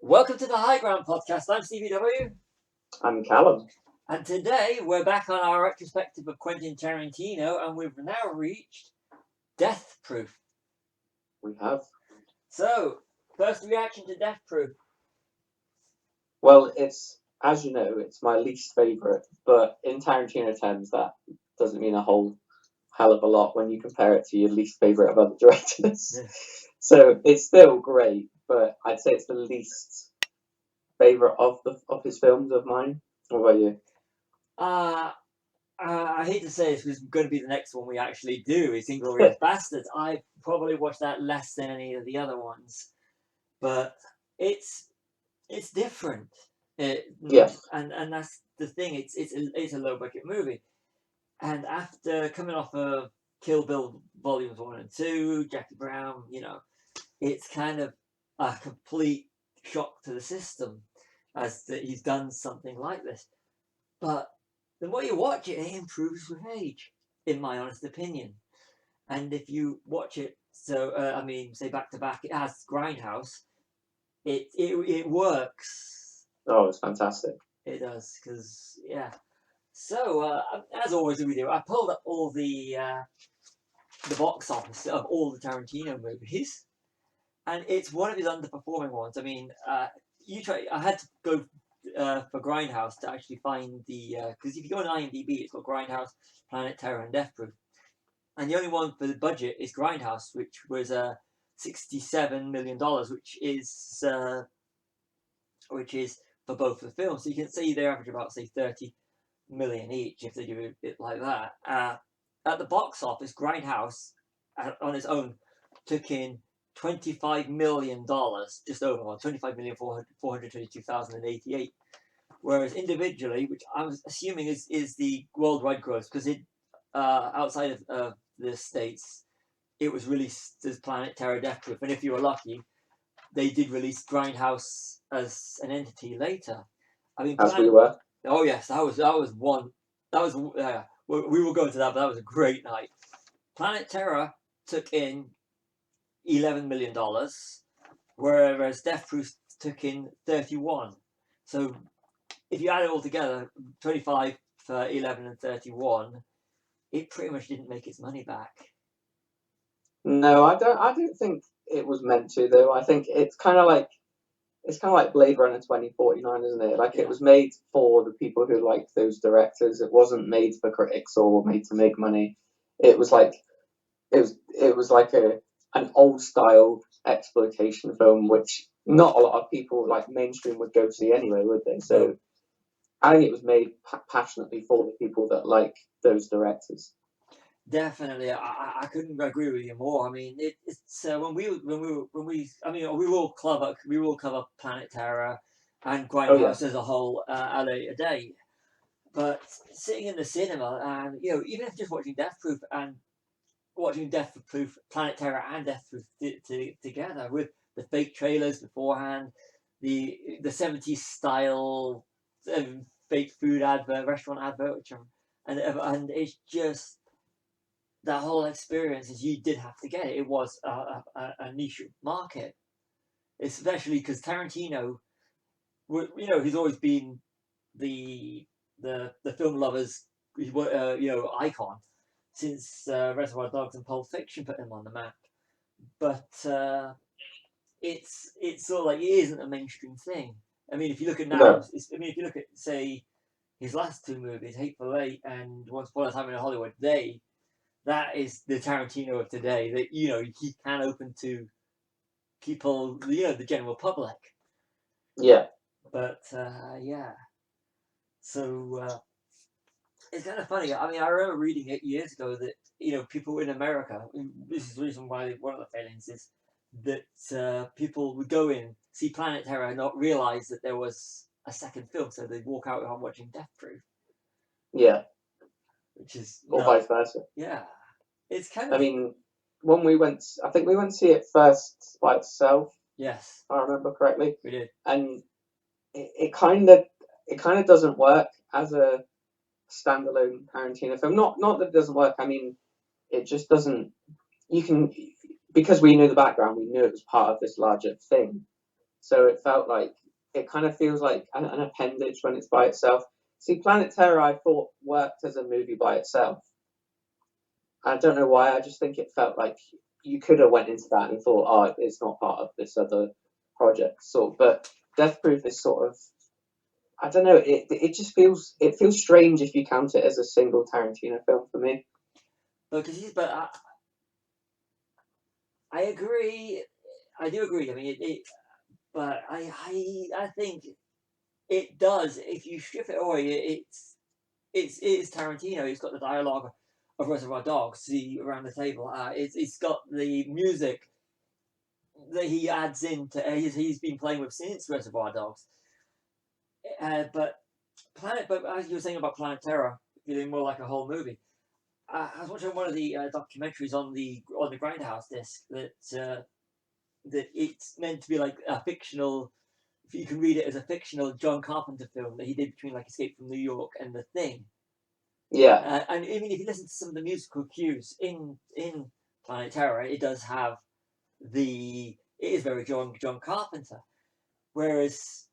Welcome to the High Ground podcast. I'm Stevie W. I'm Callum. And today we're back on our retrospective of Quentin Tarantino, and we've now reached Death Proof. We have. So, first reaction to Death Proof. Well, it's, as you know, it's my least favourite, but in Tarantino terms, that doesn't mean a whole hell of a lot when you compare it to your least favourite of other directors. Yeah. So it's still great, but I'd say it's the least favourite of his films of mine. What about you? I hate to say this, was going to be the next one we actually do, is Inglourious Basterds. I probably watched that less than any of the other ones, but it's different. Yeah. And that's the thing. It's a low budget movie, and after coming off of Kill Bill Volumes 1 and 2, Jackie Brown, it's kind of a complete shock to the system as that he's done something like this. But the more you watch it, it improves with age, in my honest opinion. And if you watch it, say back to back, it has Grindhouse. It works. Oh, it's fantastic. It does, because So as always we do, I pulled up all the box office of all the Tarantino movies, and it's one of his underperforming ones. I mean, I had to go for Grindhouse to actually find the because if you go on IMDb, it's got Grindhouse, Planet Terror, and Death Proof, and the only one for the budget is Grindhouse, which was $67 million, which is for both the films. So you can see they average about, say, 30 million each if they do it like that. At the box office, Grindhouse on its own took in $25 million, just over, well, 25,422,088. Whereas individually, which I'm assuming is the worldwide gross, because it outside of the States, it was released as Planet Terror Death Proof, and if you were lucky, they did release Grindhouse as an entity later. I mean, As we were. Oh yes, that was one. That was we will go into that, but that was a great night. Planet Terror took in $11 million, whereas Death Proof took in 31. So if you add it all together, 25 for 11 and 31, it pretty much didn't make its money back. No, I don't think it was meant to, though. I think it's kind of like Blade Runner 2049, isn't it? Like, Yeah. It was made for the people who like those directors. It wasn't made for critics or made to make money. It was like an old style exploitation film, which not a lot of people like mainstream would go see anyway, would they? So I think it was made passionately for the people that like those directors. Definitely, I couldn't agree with you more. I mean, it's we will cover Planet Terror and Grindhouse as a whole at a later date. But sitting in the cinema and even if just watching Death Proof and watching Death Proof, Planet Terror and Death Proof together with the fake trailers beforehand, the 70s style fake food advert, restaurant advert, and it's just that whole experience is you did have to get it. It was a niche market, especially because Tarantino, he's always been the film lovers, icon since Reservoir Dogs and Pulp Fiction put him on the map. But it's sort of like it isn't a mainstream thing. I mean, if you look at now, if you look at, say, his last two movies, Hateful Eight and Once Upon a Time in Hollywood, that is the Tarantino of today. That he can open to people, the general public. Yeah. But so it's kind of funny. I mean, I remember reading it years ago that people in America. This is the reason why one of the failings is that people would go in, see Planet Terror, and not realize that there was a second film, so they'd walk out watching Death Proof. Yeah. Which is or vice versa. Yeah, it's kind of. I mean, when we went, I think we went to see it first by itself. Yes, if I remember correctly. We did, and it kind of doesn't work as a standalone Tarantino film. Not that it doesn't work. I mean, it just doesn't. Because we knew the background, we knew it was part of this larger thing. So it felt like it kind of feels like an appendage when it's by itself. See, Planet Terror, I thought worked as a movie by itself. I don't know why. I just think it felt like you could have went into that and thought, oh, it's not part of this other project. So, but Death Proof is sort of, I don't know. It just feels strange if you count it as a single Tarantino film for me. But I agree. I do agree. I mean, but I think it does. If you strip it away, it's Tarantino. It's got the dialogue of Reservoir Dogs. See around the table. It's got the music that he adds into. He's been playing with since Reservoir Dogs. But as you were saying about Planet Terror, feeling more like a whole movie. I was watching one of the documentaries on the Grindhouse disc that it's meant to be like a fictional. You can read it as a fictional John Carpenter film that he did between like Escape from New York and The Thing. Yeah. And I mean, if you listen to some of the musical cues in Planet Terror, it does have it is very John Carpenter, whereas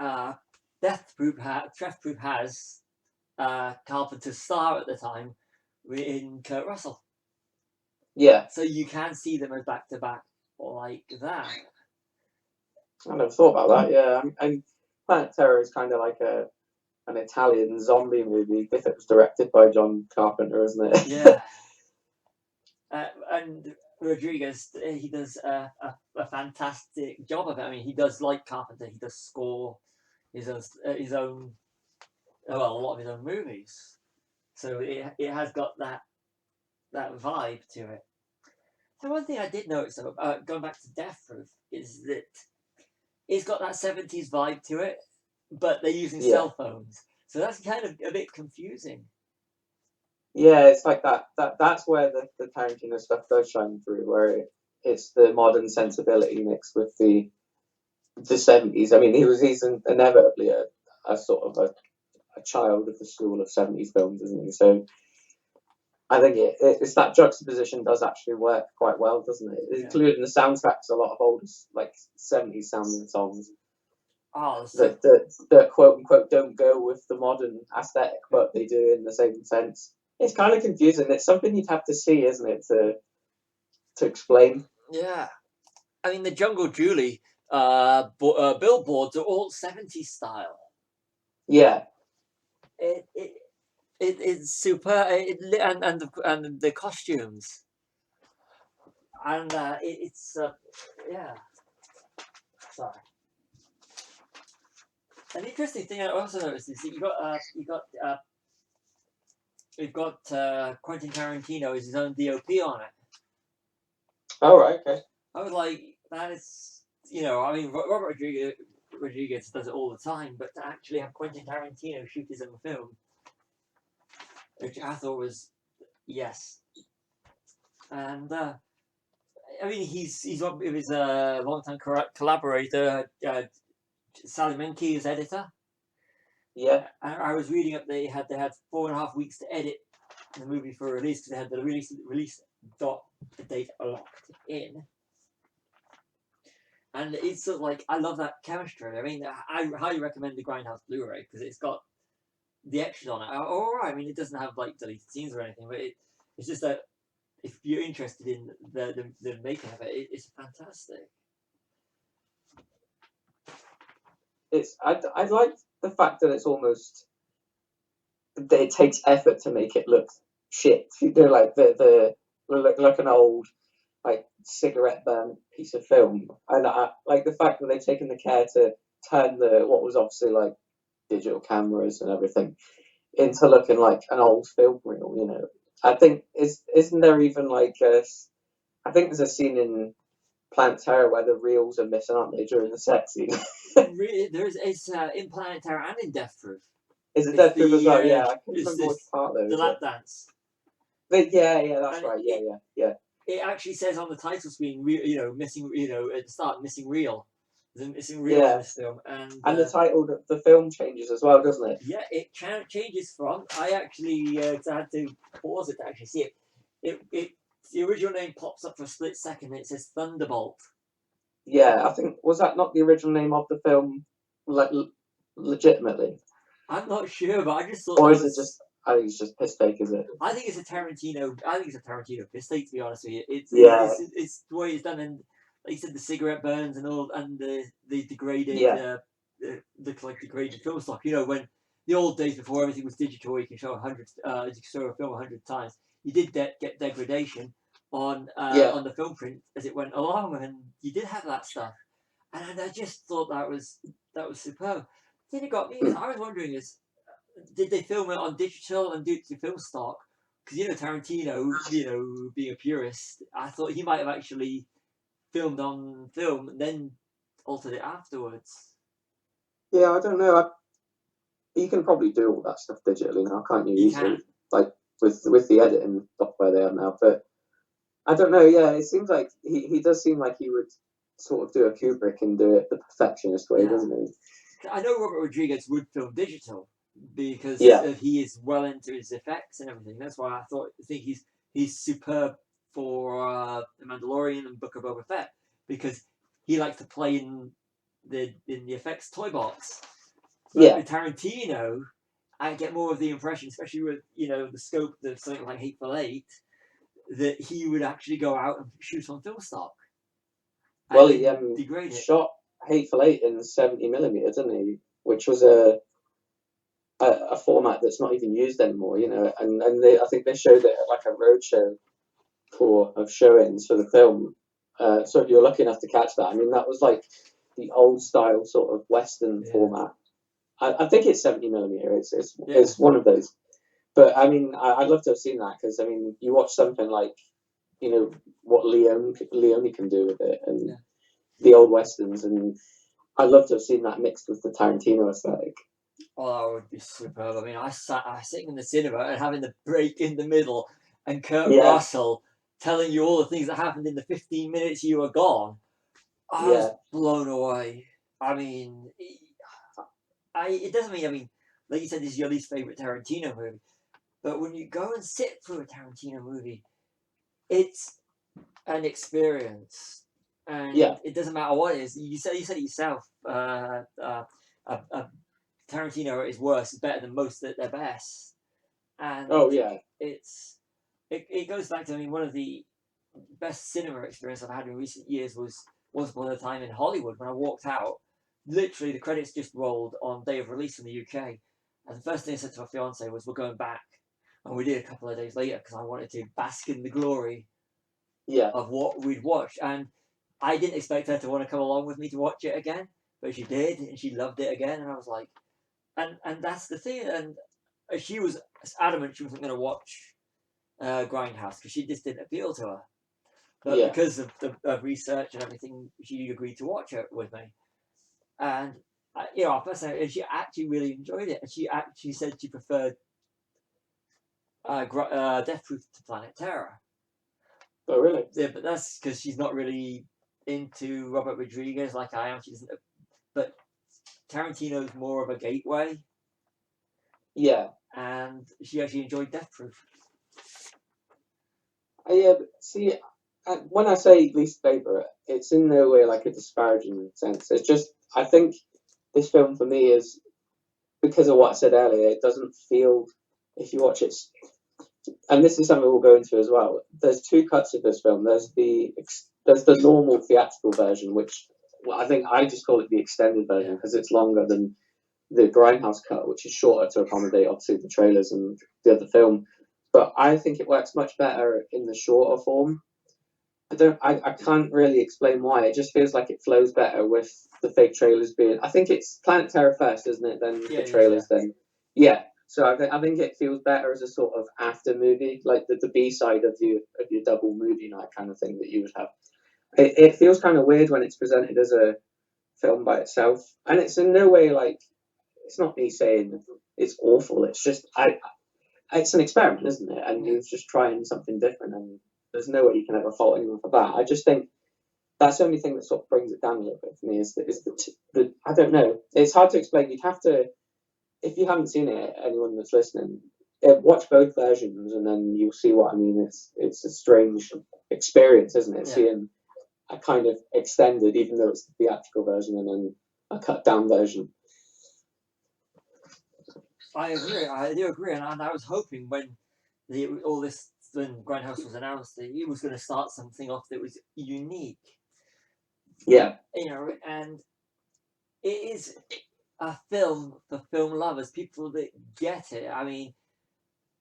Death Proof has Carpenter's star at the time in Kurt Russell. Yeah. So you can see them as back to back like that. I never thought about that. Yeah, and Planet Terror is kind of like an Italian zombie movie if it was directed by John Carpenter, isn't it? Yeah. And Rodriguez, he does a fantastic job of it. I mean, he does like Carpenter. He does score his own a lot of his own movies. So it has got that vibe to it. So one thing I did notice, going back to Death Proof, is that it's got that 70s vibe to it, but they're using cell phones. So that's kind of a bit confusing. Yeah, it's like that's where the Tarantino stuff does shine through, where it's the modern sensibility mixed with the 70s. I mean, he's inevitably a sort of a child of the school of 70s films, isn't he? So I think it's that juxtaposition does actually work quite well, doesn't it? Yeah. Including the soundtracks, a lot of old like 70s sounding songs. Oh, that quote unquote don't go with the modern aesthetic, but they do in the same sense. It's kind of confusing. It's something you'd have to see, isn't it, to explain? Yeah, I mean the Jungle Julie billboards are all 70s style. Yeah, it's super, and the costumes, and it's yeah. Sorry. An interesting thing I also noticed is that you've got Quentin Tarantino as his own DOP on it. Oh, right, okay. I was like, that is, I mean, Robert Rodriguez does it all the time, but to actually have Quentin Tarantino shoot his own film, which I thought was, yes. And, I mean, he's one of his long-time collaborator, Sally Menke, his editor. Yeah. I was reading up they had 4.5 weeks to edit the movie for release because they had the release date locked in. And it's sort of like, I love that chemistry. I mean, I highly recommend the Grindhouse Blu-ray because it's got the extras on it. Alright, I mean, it doesn't have like deleted scenes or anything, but it's just that if you're interested in the making of it, it's fantastic. I like the fact that it's almost that it takes effort to make it look shit. They're like the like an old like cigarette burn piece of film, and I like the fact that they've taken the care to turn what was obviously like digital cameras and everything into looking like an old film reel. I think isn't there even like I think there's a scene in Planet Terror where the reels are missing, aren't they, during the sex scene? It's in Planet Terror and in Death Proof. Is it Death Proof as well? Yeah, I can't remember which part though. The lap dance. Yeah, that's right. Yeah. It actually says on the title screen, missing, at the start, missing reel. There's a missing reel in this film, and the title of the film changes as well, doesn't it? Yeah, it changes from. I actually had to pause it to actually see it. The original name pops up for a split second. And it says Thunderbolt. Yeah, I think was that not the original name of the film, like legitimately, I'm not sure, but I just thought or that is it was. just? I think it's just piss take, is it? I think it's a Tarantino. I think it's a Tarantino mistake, to be honest with you. Yeah, It's the way it's done, and like you said, the cigarette burns and all, and the degraded, yeah, the like degraded film stock. You know, when the old days before everything was digital, you can show you can show a film 100 times. You did get degradation yeah. on the film print as it went along, and you did have that stuff. And I just thought that was superb. The thing that got me is Mm. I was wondering is did they film it on digital and do it to film stock? Because Tarantino, being a purist, I thought he might have actually filmed on film and then altered it afterwards. Yeah, I don't know. You can probably do all that stuff digitally now, can't you? You Easily, can, like with the editing software they have now. But I don't know. Yeah, it seems like he does seem like he would sort of do a Kubrick and do it the perfectionist way, yeah. doesn't he? I know Robert Rodriguez would film digital because Yeah, he is well into his effects and everything. That's why I think he's superb for The Mandalorian and Book of Boba Fett because he likes to play in the effects toy box. But yeah. with Tarantino, I get more of the impression, especially with the scope of something like Hateful Eight, that he would actually go out and shoot on film stock and Well, he then degrade it. shot Hateful Eight in 70 millimeter, didn't he? Which was a format that's not even used anymore, and I think they showed it at like a roadshow tour of showings for the film. So if you're lucky enough to catch that, I mean, that was like the old style sort of Western Yeah, format. I think it's 70 millimeter. yeah, It's one of those. But I mean, I'd love to have seen that because I mean, you watch something like what Leone can do with it, and yeah. the old westerns, and I'd love to have seen that mixed with the Tarantino aesthetic. Oh, that would be superb. I mean, I was sitting in the cinema and having the break in the middle, and Kurt Yeah, Russell telling you all the things that happened in the 15 minutes you were gone. I was yeah, blown away. I mean, it doesn't mean. I mean, like you said, this is your least favorite Tarantino movie. But when you go and sit through a Tarantino movie, it's an experience, yeah. and it doesn't matter what it is. You said it yourself. Tarantino at his worst is better than most at their best, and Oh yeah, it goes back to, I mean, one of the best cinema experience I've had in recent years was Once Upon a Time in Hollywood. When I walked out, literally the credits just rolled on day of release in the UK, and the first thing I said to my fiance was, "We're going back," and we did a couple of days later because I wanted to bask in the glory yeah, of what we'd watched. And I didn't expect her to want to come along with me to watch it again, but she did, and she loved it again. And I was like, and that's the thing. And she was adamant she wasn't going to watch Grindhouse because she just didn't appeal to her. But yeah. because of the research and everything, she agreed to watch it with me. And personally, she actually really enjoyed it. And she actually said she preferred Death Proof to Planet Terror. Oh really? Yeah, but that's because she's not really into Robert Rodriguez like I am. She doesn't. But Tarantino's more of a gateway, Yeah. and she actually enjoyed Death Proof. Yeah, but see, when I say least favorite, it's in no way like a disparaging sense. It's just I think this film for me is because of what I said earlier. It doesn't feel if you watch it, and this is something we'll go into as well. There's two cuts of this film. There's the normal theatrical version, which I think I just call it the extended version Yeah, because it's longer than the Grindhouse cut, which is shorter to accommodate obviously the trailers and the other film. But I think it works much better in the shorter form. I can't really explain why. It just feels like it flows better with the fake trailers being. I think it's Planet Terror first, isn't it? Then yeah, the it is. Yeah, trailers, then yeah. So I think it feels better as a sort of after movie, like the B side of your double movie night kind of thing that you would have. It feels kind of weird when it's presented as a film by itself, and it's in no way like it's not me saying it's awful. It's just it's an experiment, isn't it? And yeah. he was just trying something different, and there's no way you can ever fault anyone for that. I just think that's the only thing that sort of brings it down a little bit for me is the I don't know. It's hard to explain. You'd have to if you haven't seen it. Anyone that's listening, watch both versions, and then you'll see what I mean. It's a strange experience, isn't it? Yeah. Seeing a kind of extended, even though it's the theatrical version, and then a cut down version. I agree. I do agree, and I was hoping when when Grindhouse was announced that he was going to start something off that was unique. Yeah. And it is a film for film lovers, people that get it. I mean,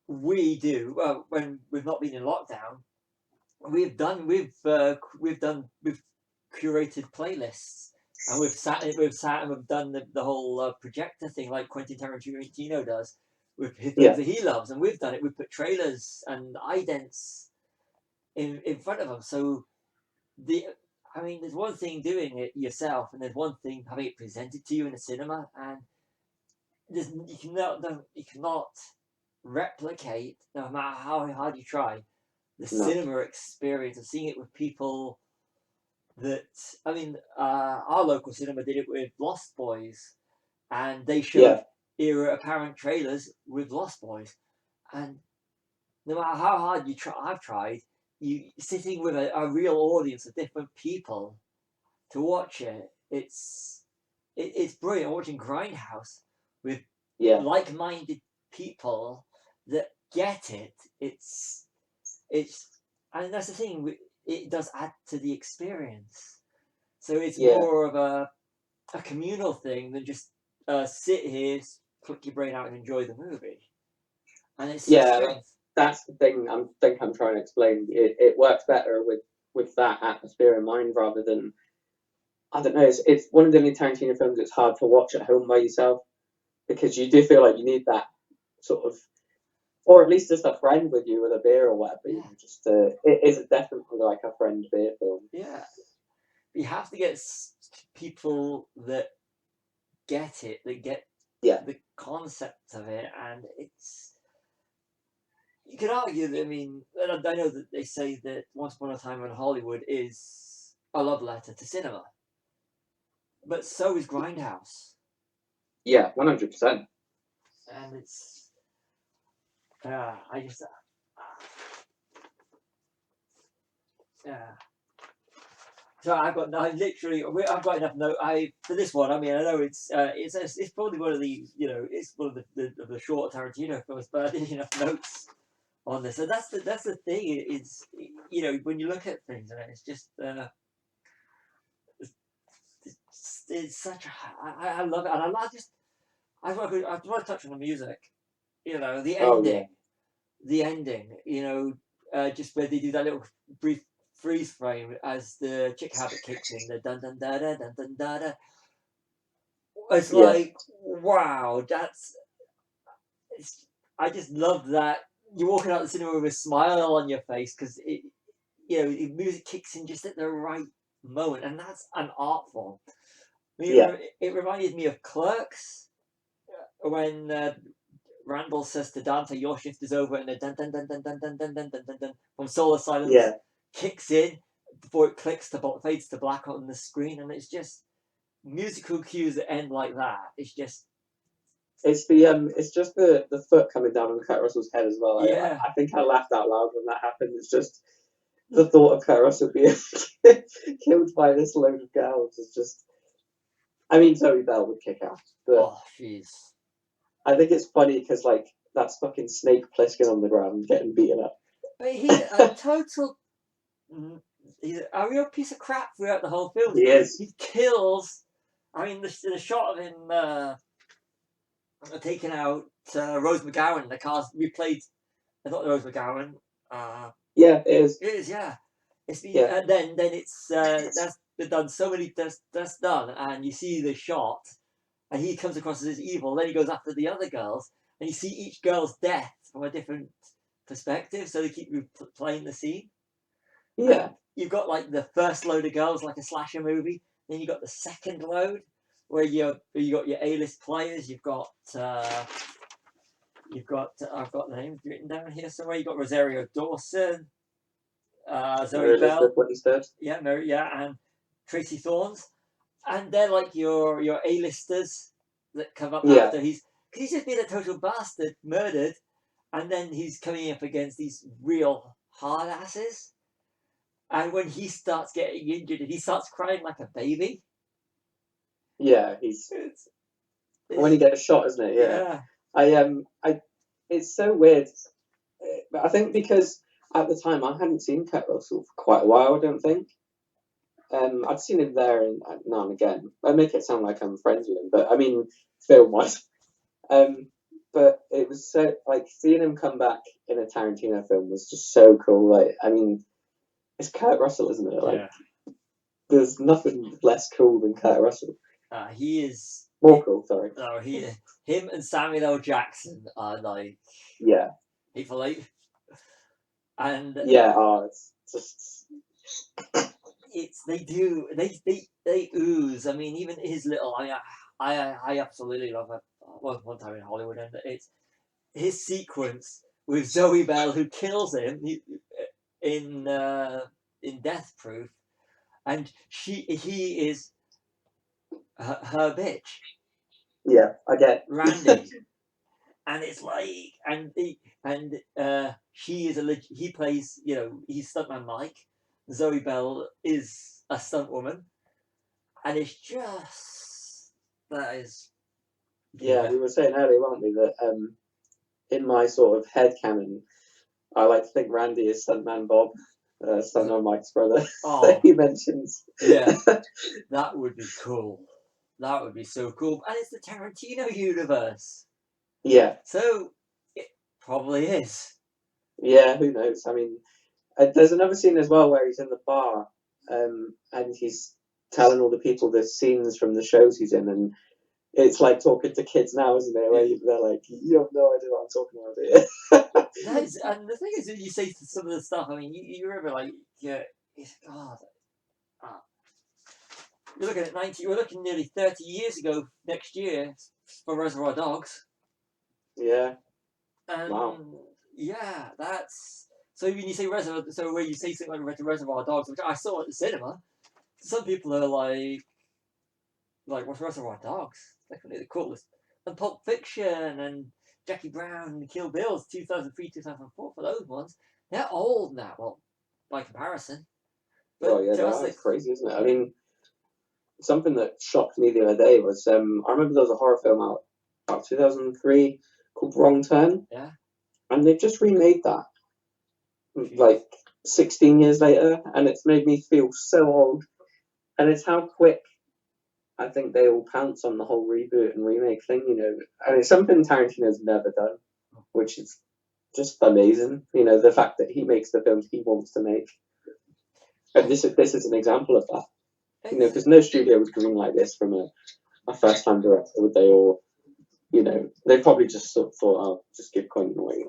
we do. Well, when we've not been in lockdown, we've curated playlists, and we've sat and we've done the whole projector thing like Quentin Tarantino does with films that he loves, and we've done it. We've put trailers and idents in front of them. So there's one thing doing it yourself, and there's one thing having it presented to you in a cinema, and you cannot replicate, no matter how hard you try, the cinema experience of seeing it with people that, our local cinema did it with Lost Boys, and they showed era apparent trailers with Lost Boys, and no matter how hard I've tried, you sitting with a real audience of different people to watch it, it's brilliant. Watching Grindhouse with like-minded people that get it. It's and that's the thing. It does add to the experience. So it's more of a communal thing than just sit here, click your brain out, and enjoy the movie. And it's that's the thing I'm trying to explain. It works better with that atmosphere in mind rather than, I don't know. It's one of the only Tarantino films that's hard to watch at home by yourself, because you do feel like you need that sort of, or at least just a friend with you with a beer or whatever. Yeah. It is definitely like a friend beer film. Yeah, you have to get people that get it, that get the concept of it, and it's. You could argue that, I know that they say that Once Upon a Time in Hollywood is a love letter to cinema, but so is Grindhouse. Yeah, 100%. And it's, So I've got enough note. For this one. I know it's probably one of the it's one of the short Tarantino films, but I didn't have enough notes on this, and that's the thing. It's when you look at things, and it's just it's such. I love it, and I want to touch on the music. The ending, the ending. Just where they do that little brief freeze frame as the Chick Habit kicks in, the dun dun da da dun dun da da. It's like, wow, I just love that. You're walking out the cinema with a smile on your face because the music kicks in just at the right moment, and that's an art form. It reminded me of Clerks when Randall says to Dante, "Your shift is over," and the dun dun dun dun dun dun dun dun dun dun dun from Soul Silence kicks in before it fades to black on the screen, and it's just musical cues that end like that. It's just the foot coming down on Kurt Russell's head as well. I think I laughed out loud when that happened. It's just the thought of Kurt Russell being killed by this load of girls is just. Zoe Bell would kick out, but I think it's funny because that's fucking Snake Plissken on the ground getting beaten up. But he's a total. He's a real piece of crap throughout the whole film. He is. He kills. The shot of him taking out Rose McGowan. The car's replayed. Not Rose McGowan. Yeah, it is. It is. Yeah. It's then it's that's been done. So many that's done, and you see the shot, and he comes across as evil. Then he goes after the other girls, and you see each girl's death from a different perspective. So they keep playing the scene. Yeah. And you've got the first load of girls, like a slasher movie. Then you got the second load, where you got your A-list players. You've got I've got the names written down here somewhere. You got Rosario Dawson, Zoe Bell, and Tracy Thorns, and they're like your A-listers that come up after he's just been a total bastard, murdered, and then he's coming up against these real hard asses. And when he starts getting injured and he starts crying like a baby. Yeah, when he gets shot, isn't it? Yeah. It's so weird. But I think because at the time I hadn't seen Kurt Russell for quite a while, I don't think. I'd seen him there now and again. I make it sound like I'm friends with him, but I mean, film-wise. But it was so, like, seeing him come back in a Tarantino film was just so cool. Like, I mean, it's Kurt Russell, isn't it? Like, there's nothing less cool than Kurt Russell. He is more cool. Sorry. No, him and Samuel L. Jackson are like Hateful Eight, and it's just they ooze. I mean, even his little. I absolutely love it. One time in Hollywood, and it's his sequence with Zoe Bell, who kills him in Death Proof, and he is her bitch. Yeah, I get Randy, and it's like, he plays, he's stuntman Mike. Zoe Bell is a stunt woman, and it's just that is. Yeah, we were saying earlier, weren't we, that in my sort of head canon, I like to think Randy is stuntman Bob, stuntman Mike's brother. That he mentions. Yeah, that would be cool. That would be so cool, and it's the Tarantino universe. Yeah. So it probably is. Yeah, who knows? I mean, there's another scene as well where he's in the bar, and he's telling all the people the scenes from the shows he's in, and it's like talking to kids now, isn't it? Where they're like, you have no idea what I'm talking about here. And the thing is, you say some of the stuff. I mean, you remember, like, God. You're looking at 90. We're looking nearly 30 years ago next year for Reservoir Dogs. Yeah. And wow. Yeah, that's so when you say Reservoir. So when you say something like Reservoir Dogs, which I saw at the cinema, some people are like, what's Reservoir Dogs? Definitely the coolest. And Pulp Fiction and Jackie Brown and Kill Bill's 2003, 2004 for those ones. They're old now, well, by comparison. But that's crazy, isn't it? I mean, something that shocked me the other day was I remember there was a horror film out about 2003 called Wrong Turn. Yeah. And they've just remade that like 16 years later, and it's made me feel so old. And it's how quick I think they all pounce on the whole reboot and remake thing, and it's something Tarantino's never done, which is just amazing. The fact that he makes the films he wants to make, and this is an example of that. Because no studio would greenlight this from a first time director, would they? Or they probably just sort of thought, "Oh, just give Quentin away."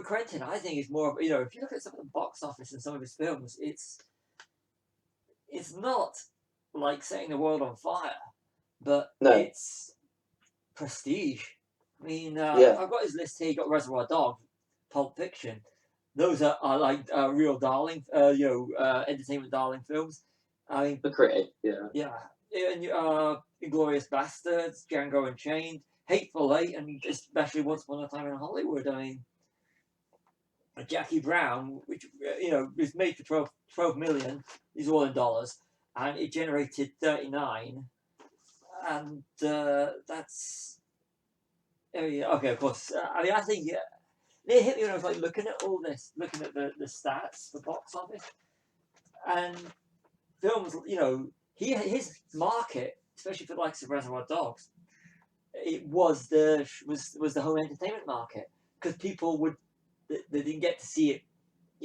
Quentin, I think, is more of, if you look at some of the box office in some of his films, it's not like setting the world on fire, but it's prestige. I mean, I've got his list here. You got Reservoir Dogs, Pulp Fiction. Those are like real darling, entertainment darling films. I mean, The Critic, yeah, and Inglourious Bastards, Django Unchained, Hateful Eight, and especially Once Upon a Time in Hollywood. I mean, Jackie Brown, which was made for 12 million. These are all in dollars, and it generated 39, and that's okay. Of course, I mean, I think it hit me when I was like looking at all this, looking at the stats for box office and films. His market, especially for the likes of Reservoir Dogs, it was the home entertainment market, because people they didn't get to see it,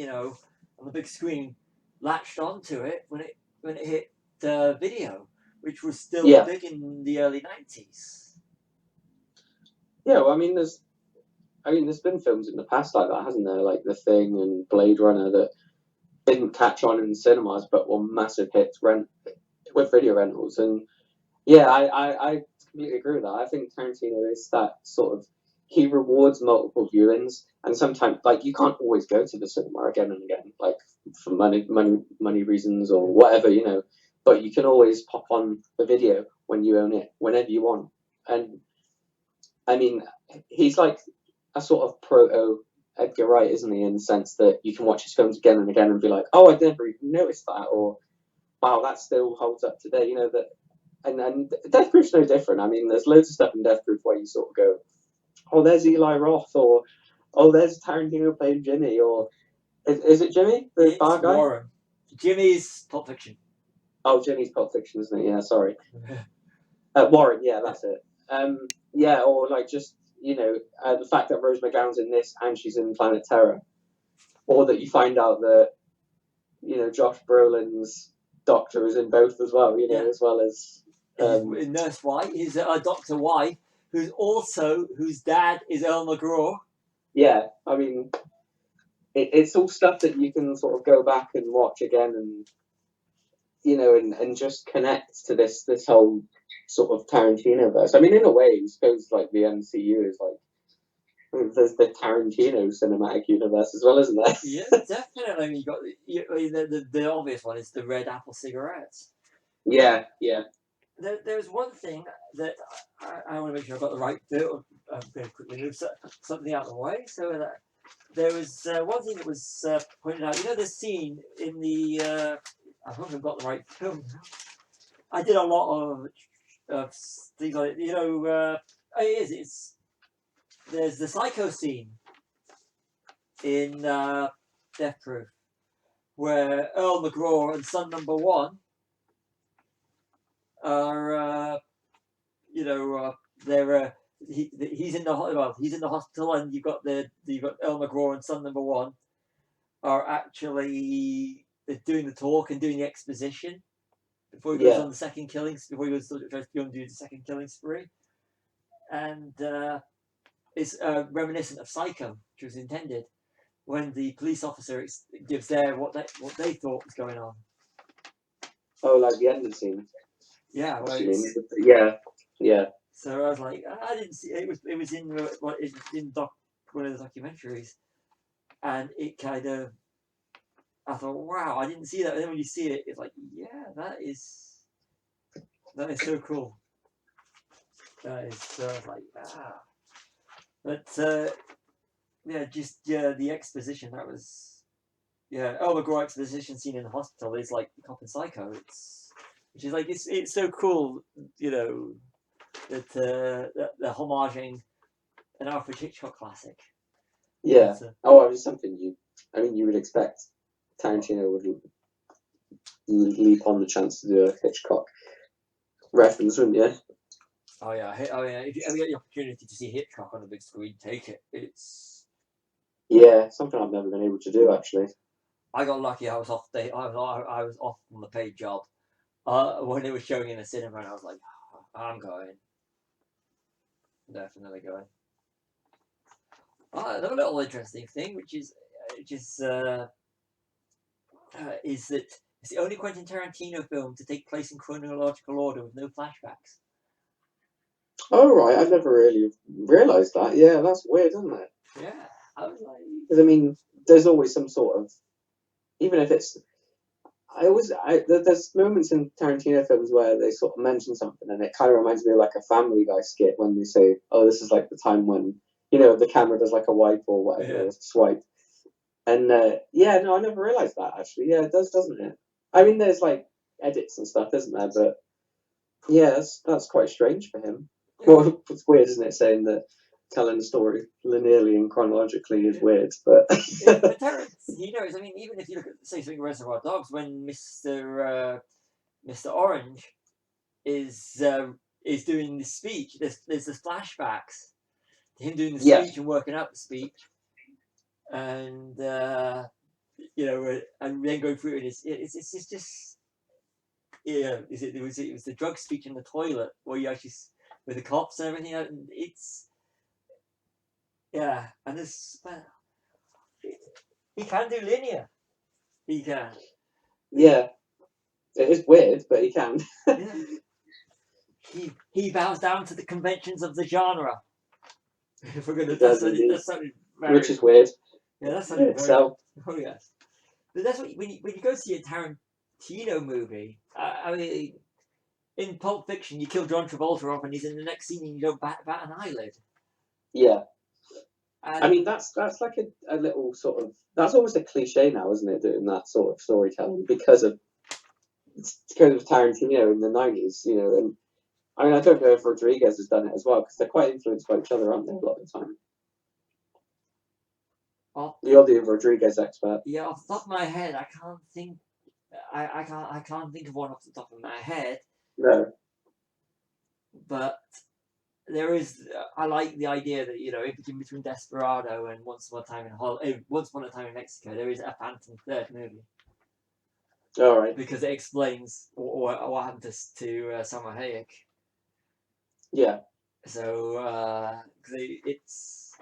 on the big screen, latched onto it when it hit video, which was still big in the early 90s. Yeah, well, I mean, there's been films in the past like that, hasn't there? Like The Thing and Blade Runner that didn't catch on in cinemas but were massive hits with video rentals. And I completely agree with that. I think Tarantino is that sort of, he rewards multiple viewings, and sometimes, like, you can't always go to the cinema again and again, like for money reasons or whatever, but you can always pop on the video when you own it whenever you want. And I mean, he's like a sort of proto Edgar Wright, isn't he? In the sense that you can watch his films again and again and be like, oh, I never even noticed that, or wow, that still holds up today. You know that, and Death Proof's no different. I mean, there's loads of stuff in Death Proof where you sort of go, oh, there's Eli Roth, or oh, there's Tarantino playing Jimmy, or is it Jimmy, the bar guy? Warren. Jimmy's Pulp Fiction. Oh, Jimmy's Pulp Fiction, isn't it? Yeah, sorry. Warren, yeah, that's it. Yeah, or like just, you know, the fact that Rose McGowan's in this and she's in Planet Terror, or that you find out that, you know, Josh Brolin's doctor is in both as well, you know, as well as Nurse White, his Dr. White, whose dad is Earl McGraw. Yeah, I mean, it's all stuff that you can sort of go back and watch again, and you know, and just connect to this whole sort of Tarantino verse. I mean, in a way, I suppose like the MCU is like there's the Tarantino cinematic universe as well, isn't there? Yeah, definitely. I mean, you got the obvious one is the Red Apple cigarettes. Yeah, yeah. There's one thing that I want to make sure I've got the right bit. I'm going to quickly move something out of the way. So that there was one thing that was pointed out. You know, the scene in the. I hope I've got the right film now. I did a lot of things like, you know. It's there's the Psycho scene in Death Proof where Earl McGraw and son number one are you know they're he's in the hospital, and you've got Earl McGraw and son number one are actually doing the talk and doing the exposition before he goes on the second killings, before he goes to go and do the second killing spree, and it's reminiscent of Psycho, which was intended when the police officer gives what they thought was going on. Oh, like the ending scene. Yeah, yeah. So I was like, I didn't see it. It was in one of the documentaries, and it kind of, I thought, wow, I didn't see that. And then when you see it, it's like, yeah, that is so cool. That is so like but yeah, just the exposition that was Earl McGraw exposition scene in the hospital is like the cop in Psycho. Which is like it's so cool, you know, that they're homaging an Alfred Hitchcock classic. Yeah. Oh, it was something you would expect Tarantino would leap on the chance to do a Hitchcock reference, wouldn't you? Oh yeah. If you ever get the opportunity to see Hitchcock on the big screen, take it. It's something I've never been able to do actually. I got lucky. I was off on the paid job when it was showing in the cinema, and I was like, I'm going. Definitely going. Another little interesting thing, which is that it's the only Quentin Tarantino film to take place in chronological order with no flashbacks. Oh right, I've never really realised that. Yeah, that's weird, isn't it? Yeah, I was like, because I mean, there's always some sort of, even if it's, there's moments in Tarantino films where they sort of mention something, and it kind of reminds me of like a Family Guy skit when they say, "Oh, this is like the time when, you know, the camera does like a wipe or whatever, a swipe." And no, I never realised that actually. Yeah, it does, doesn't it? I mean, there's like edits and stuff, isn't there? But yeah, that's quite strange for him. Well, it's weird, isn't it, saying that telling the story linearly and chronologically is weird, but Tarantino is. I mean, even if you look at, say, something Reservoir Dogs, when Mr. Orange is doing the speech, there's the flashbacks to him doing the speech and working out the speech, and you know, and then going through it. It's just it was the drug speech in the toilet where you actually with the cops and everything, and it's. Yeah, and this he can do linear. He can. Yeah, it is weird, but he can. Yeah. He bows down to the conventions of the genre. If we're gonna, that's something very, which is weird. Yeah, that's something very. Oh yes, but that's what when you go see a Tarantino movie. I mean, in Pulp Fiction, you kill John Travolta off, and he's in the next scene, and you don't bat an eyelid. Yeah. And I mean, that's like a little sort of, that's almost a cliche now, isn't it? Doing that sort of storytelling because of Tarantino in the 90s, you know. And I mean, I don't know if Rodriguez has done it as well because they're quite influenced by each other, aren't they? A lot of the time. You're the Rodriguez expert. Yeah, off the top of my head, I can't think. I can't think of one off the top of my head. No. But there is. I like the idea that, you know, in between Desperado and Once Upon a Time in Mexico, there is a phantom third movie. All right. Because it explains what happened to Salma Hayek. Yeah. So it's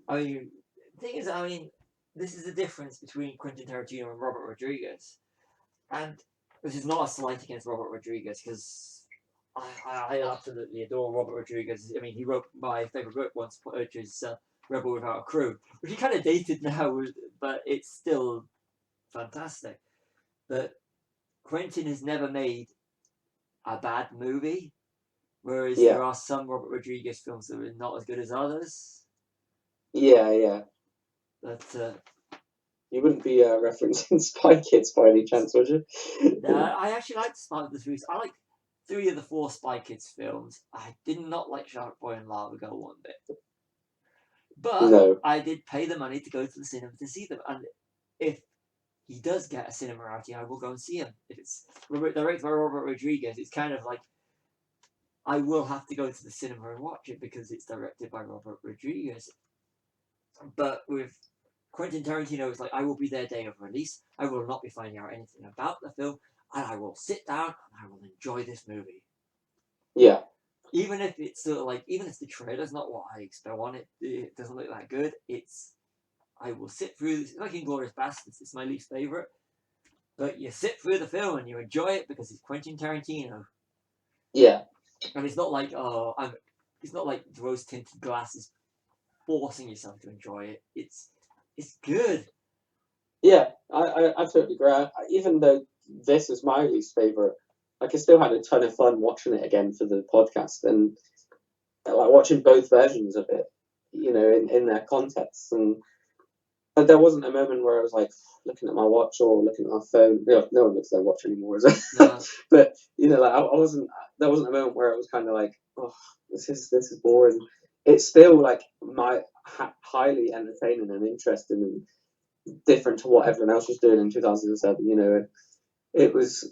I mean, the thing is, I mean, this is the difference between Quentin Tarantino and Robert Rodriguez, and this is not a slight against Robert Rodriguez because I absolutely adore Robert Rodriguez. I mean, he wrote my favorite book once, which is Rebel Without a Crew, which he kind of dated now, but it's still fantastic. But Quentin has never made a bad movie, whereas there are some Robert Rodriguez films that are not as good as others. Yeah. But you wouldn't be referencing Spy Kids by any chance, would you? I actually liked Spy Kids. I like 3 of the 4 Spy Kids films. I did not like Shark Boy and Lava Girl one bit. But I did pay the money to go to the cinema to see them. And if he does get a cinema outing, I will go and see him. If it's directed by Robert Rodriguez, it's kind of like I will have to go to the cinema and watch it because it's directed by Robert Rodriguez. But with Quentin Tarantino, it's like I will be there day of release. I will not be finding out anything about the film, and I will sit down and I will enjoy this movie. Yeah. Even if it's sort of like, even if the trailer's not what I expect on it, it doesn't look that good. I will sit through. It's like Inglourious Basterds. It's my least favorite, but you sit through the film and you enjoy it because it's Quentin Tarantino. Yeah. And it's not like it's not like rose tinted glasses forcing yourself to enjoy it. It's good. Yeah, I totally agree. Even though this is my least favorite, like I still had a ton of fun watching it again for the podcast and like watching both versions of it, you know, in their context. And there wasn't a moment where I was like looking at my watch or looking at my phone. You know, no one looks at their watch anymore, is it? No. But you know, like I wasn't. There wasn't a moment where I was kind of like, oh, this is boring. It's still like highly entertaining and interesting and different to what everyone else was doing in 2007. You know, it's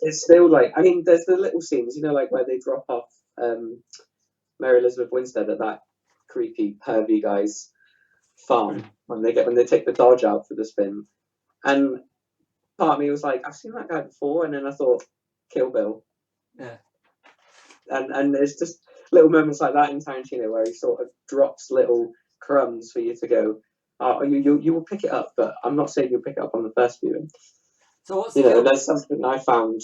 still like, I mean, there's the little scenes, you know, like where they drop off Mary Elizabeth Winstead at that creepy pervy guy's farm when they take the Dodge out for the spin, and part of me was like, I've seen that guy before, and then I thought Kill Bill. Yeah. And there's just little moments like that in Tarantino where he sort of drops little crumbs for you to go, oh, you will pick it up, but I'm not saying you'll pick it up on the first viewing. So what's there's something I found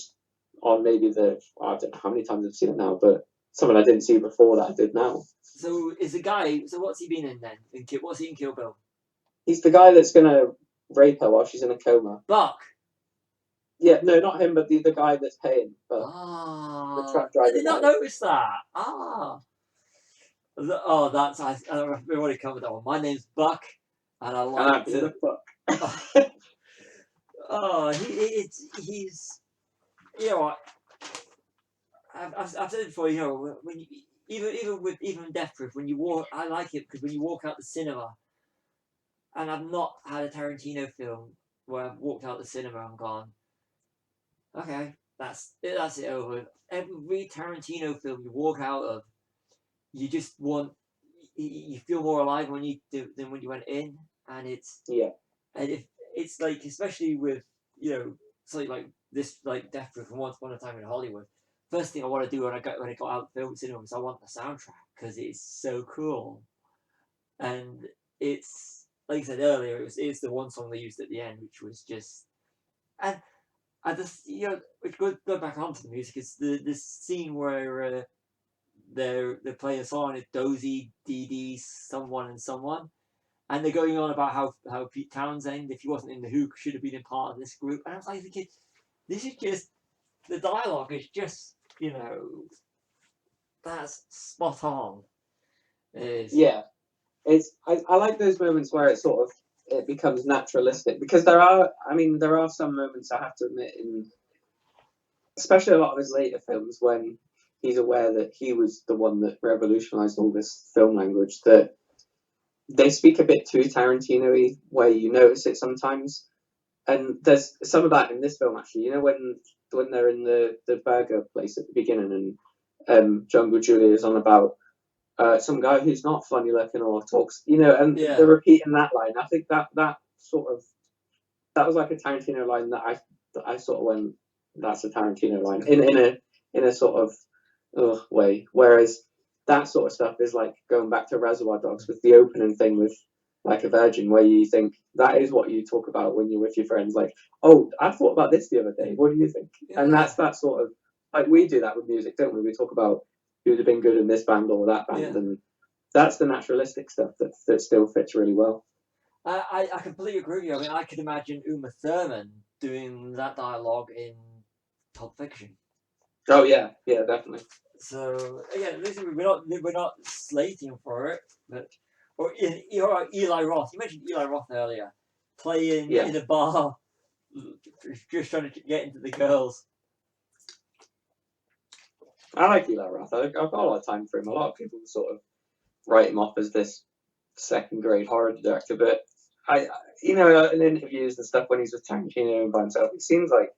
on maybe I don't know how many times I've seen it now, but something I didn't see before that I did now. So is the guy? So what's he been in then? What's he in Kill Bill? He's the guy that's gonna rape her while she's in a coma. Buck. Yeah, no, not him, but the guy that's paying. But the truck driver. I did not notice that. Oh, that's I've already covered that one. My name's Buck, and I like to. He's. You know what? I've said it before. You know, when you, even Death Proof, when you walk, I like it because when you walk out the cinema, and I've not had a Tarantino film where I've walked out the cinema and gone, okay, that's it over. Every Tarantino film you walk out of, you just want, you feel more alive when you do than when you went in, and and if it's like, especially with, you know, something like this, like Death Proof and Once Upon a Time in Hollywood. First thing I want to do when I got out of the film cinema is I want the soundtrack because it's so cool, and it's like I said earlier, it's the one song they used at the end, which was just, and I just, you know, which go back onto the music. It's this scene where they're playing a song. It's Dozy, Dee Dee, someone and someone, and they're going on about how Pete Townsend, if he wasn't in the Who, should have been a part of this group. And I was like thinking, this is just, the dialogue is just, you know, that's spot on. Yeah. I like those moments where it becomes naturalistic, because there are some moments, I have to admit, in especially a lot of his later films, when he's aware that he was the one that revolutionized all this film language, that they speak a bit too Tarantino-y, where you notice it sometimes. And there's some of that in this film, actually. When they're in the burger place at the beginning, and Jungle Julia is on about some guy who's not funny looking or talks, and they're repeating that line. I think that sort of, that was like a Tarantino line that I sort of went, that's a Tarantino line in a sort of way. Whereas that sort of stuff is like going back to Reservoir Dogs with the opening thing with Like a Virgin, where you think that is what you talk about when you're with your friends. Like, oh, I thought about this the other day. What do you think? Yeah. And that's that sort of, like, we do that with music, don't we? We talk about who'd have been good in this band or that band, and that's the naturalistic stuff that still fits really well. I completely agree with you. I mean, I could imagine Uma Thurman doing that dialogue in Pulp Fiction. Oh yeah, definitely. So again, listen, we're not slating for it, but or Eli Roth. You mentioned Eli Roth earlier, playing in a bar, just trying to get into the girls. I like Eli Roth. I've got a lot of time for him. A lot of people sort of write him off as this second-grade horror director, but in interviews and stuff when he's with Tarantino and by himself, it seems like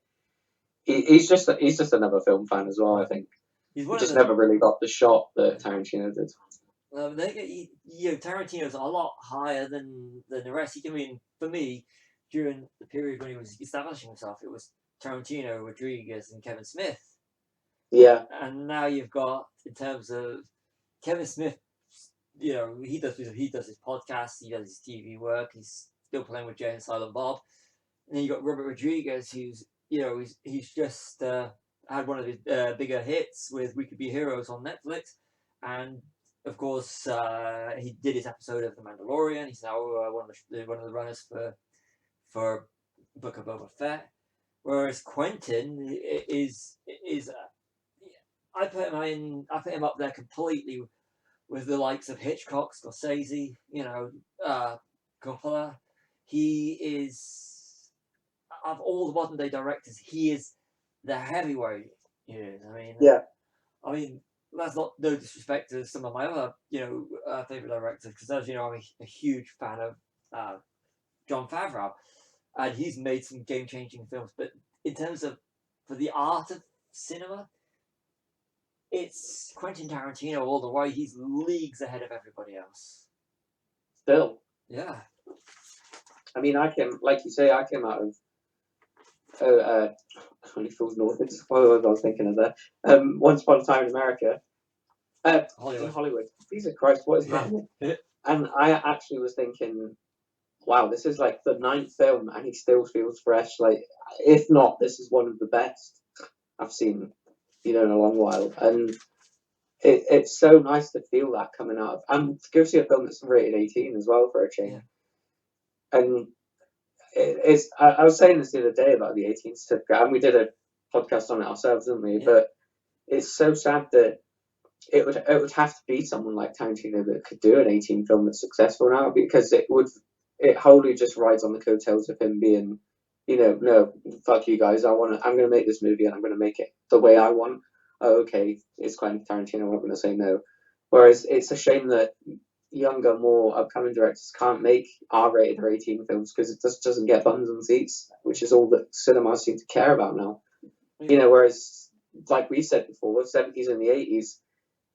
he's just another film fan as well. I think he just never really got the shot that Tarantino did. Tarantino's a lot higher than the rest. I mean, for me, during the period when he was establishing himself, it was Tarantino, Rodriguez, and Kevin Smith. Yeah. And now you've got, in terms of Kevin Smith, he does his podcasts, he does his TV work, he's still playing with Jay and Silent Bob. And then you got Robert Rodriguez, who's he's just had one of his bigger hits with We Could Be Heroes on Netflix, and of course he did his episode of The Mandalorian. He's now one of the runners for Book of Boba Fett. Whereas Quentin is I put him up there completely with the likes of Hitchcock, Scorsese, Coppola. He is, of all the modern day directors, he is the heavyweight. I mean, that's not no disrespect to some of my other favorite directors, because as you know, I'm a huge fan of Jon Favreau, and he's made some game changing films. But in terms of for the art of cinema, it's Quentin Tarantino all the way. He's leagues ahead of everybody else. Still. Yeah. I mean, I came out of 20 Falls North. What was I was thinking of there? Once Upon a Time in America. Hollywood. Jesus Christ, what is happening? And I actually was thinking, wow, this is like the 9th film and he still feels fresh. Like, if not, this is one of the best I've seen, in a long while. And it's so nice to feel that coming out of, and to go see a film that's rated 18 as well, for a change. Yeah. And I was saying this the other day about the 18 certificate, and we did a podcast on it ourselves, didn't we? Yeah. But it's so sad that it would have to be someone like Tarantino that could do an 18 film that's successful now, because it wholly just rides on the coattails of him being, no, fuck you guys, I'm going to make this movie and I'm going to make it the way I want. Oh, okay, it's Quentin Tarantino, I'm not going to say no. Whereas it's a shame that younger, more upcoming directors can't make R-rated or 18 films, because it just doesn't get bums on seats, which is all that cinemas seem to care about now. Whereas, like we said before, the 70s and the 80s,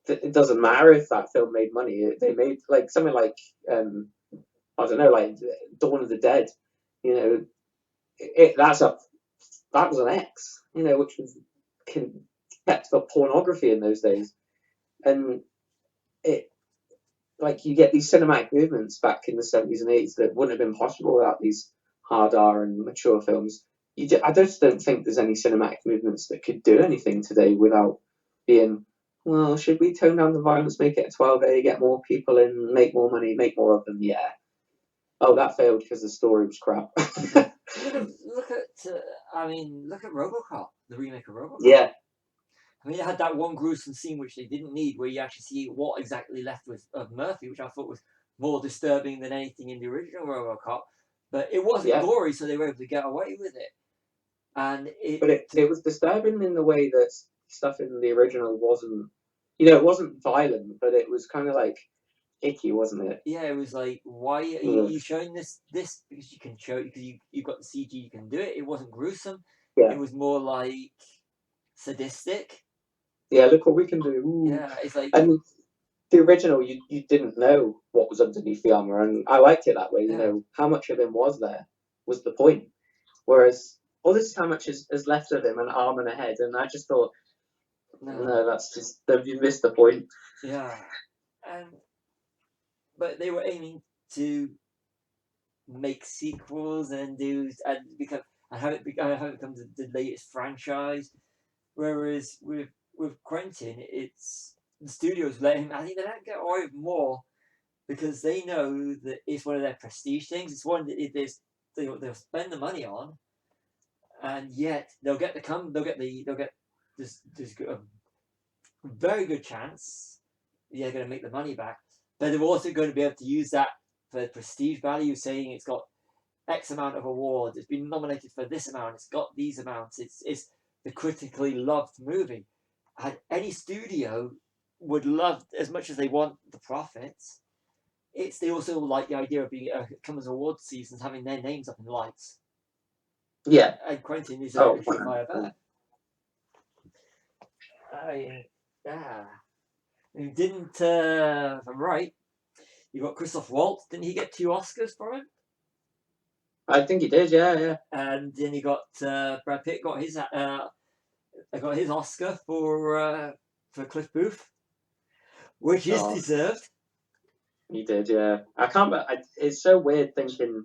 it doesn't matter if that film made money. They made like something like I don't know, like Dawn of the Dead. That was an X, which was kept for pornography in those days, and you get these cinematic movements back in the 70s and 80s that wouldn't have been possible without these hard R and mature films. I just don't think there's any cinematic movements that could do anything today without being, well, should we tone down the violence, make it a 12A, get more people in, make more money, make more of them? Yeah. Oh, that failed because the story was crap. Look at RoboCop, the remake of RoboCop. Yeah. I mean, it had that one gruesome scene which they didn't need, where you actually see what exactly left with of Murphy, which I thought was more disturbing than anything in the original RoboCop, but it wasn't gory, so they were able to get away with it. And it was disturbing in the way that stuff in the original wasn't, it wasn't violent, but it was kind of like icky, wasn't it? Yeah, it was like, why are you showing this because you can show it, because you've got the CG, you can do it. It wasn't gruesome. It was more like sadistic. Yeah, look what we can do. Ooh. Yeah, it's like, and the original, you didn't know what was underneath the armor, and I liked it that way. How much of him was there was the point. Whereas all this is how much is left of him, an arm and a head, and I just thought, no, that's just, you missed the point. Yeah, but they were aiming to make sequels and have it become the latest franchise. Whereas with Quentin, it's the studios let him. I think they let him get away with more because they know that it's one of their prestige things. It's one that they'll spend the money on, and yet they'll get this a very good chance they're going to make the money back, but they're also going to be able to use that for prestige value, saying it's got X amount of awards, it's been nominated for this amount, it's got these amounts, it's the critically loved movie. And any studio would love, as much as they want the profits, they also like the idea of being come as awards seasons, having their names up in the lights. Yeah. And Quentin is a surefire bet. Didn't, if I'm right, you got Christoph Waltz. Didn't he get 2 Oscars for it? I think he did, yeah. And then you got Brad Pitt got his Oscar for Cliff Booth, which is deserved. He did, yeah. I can't. It's so weird thinking.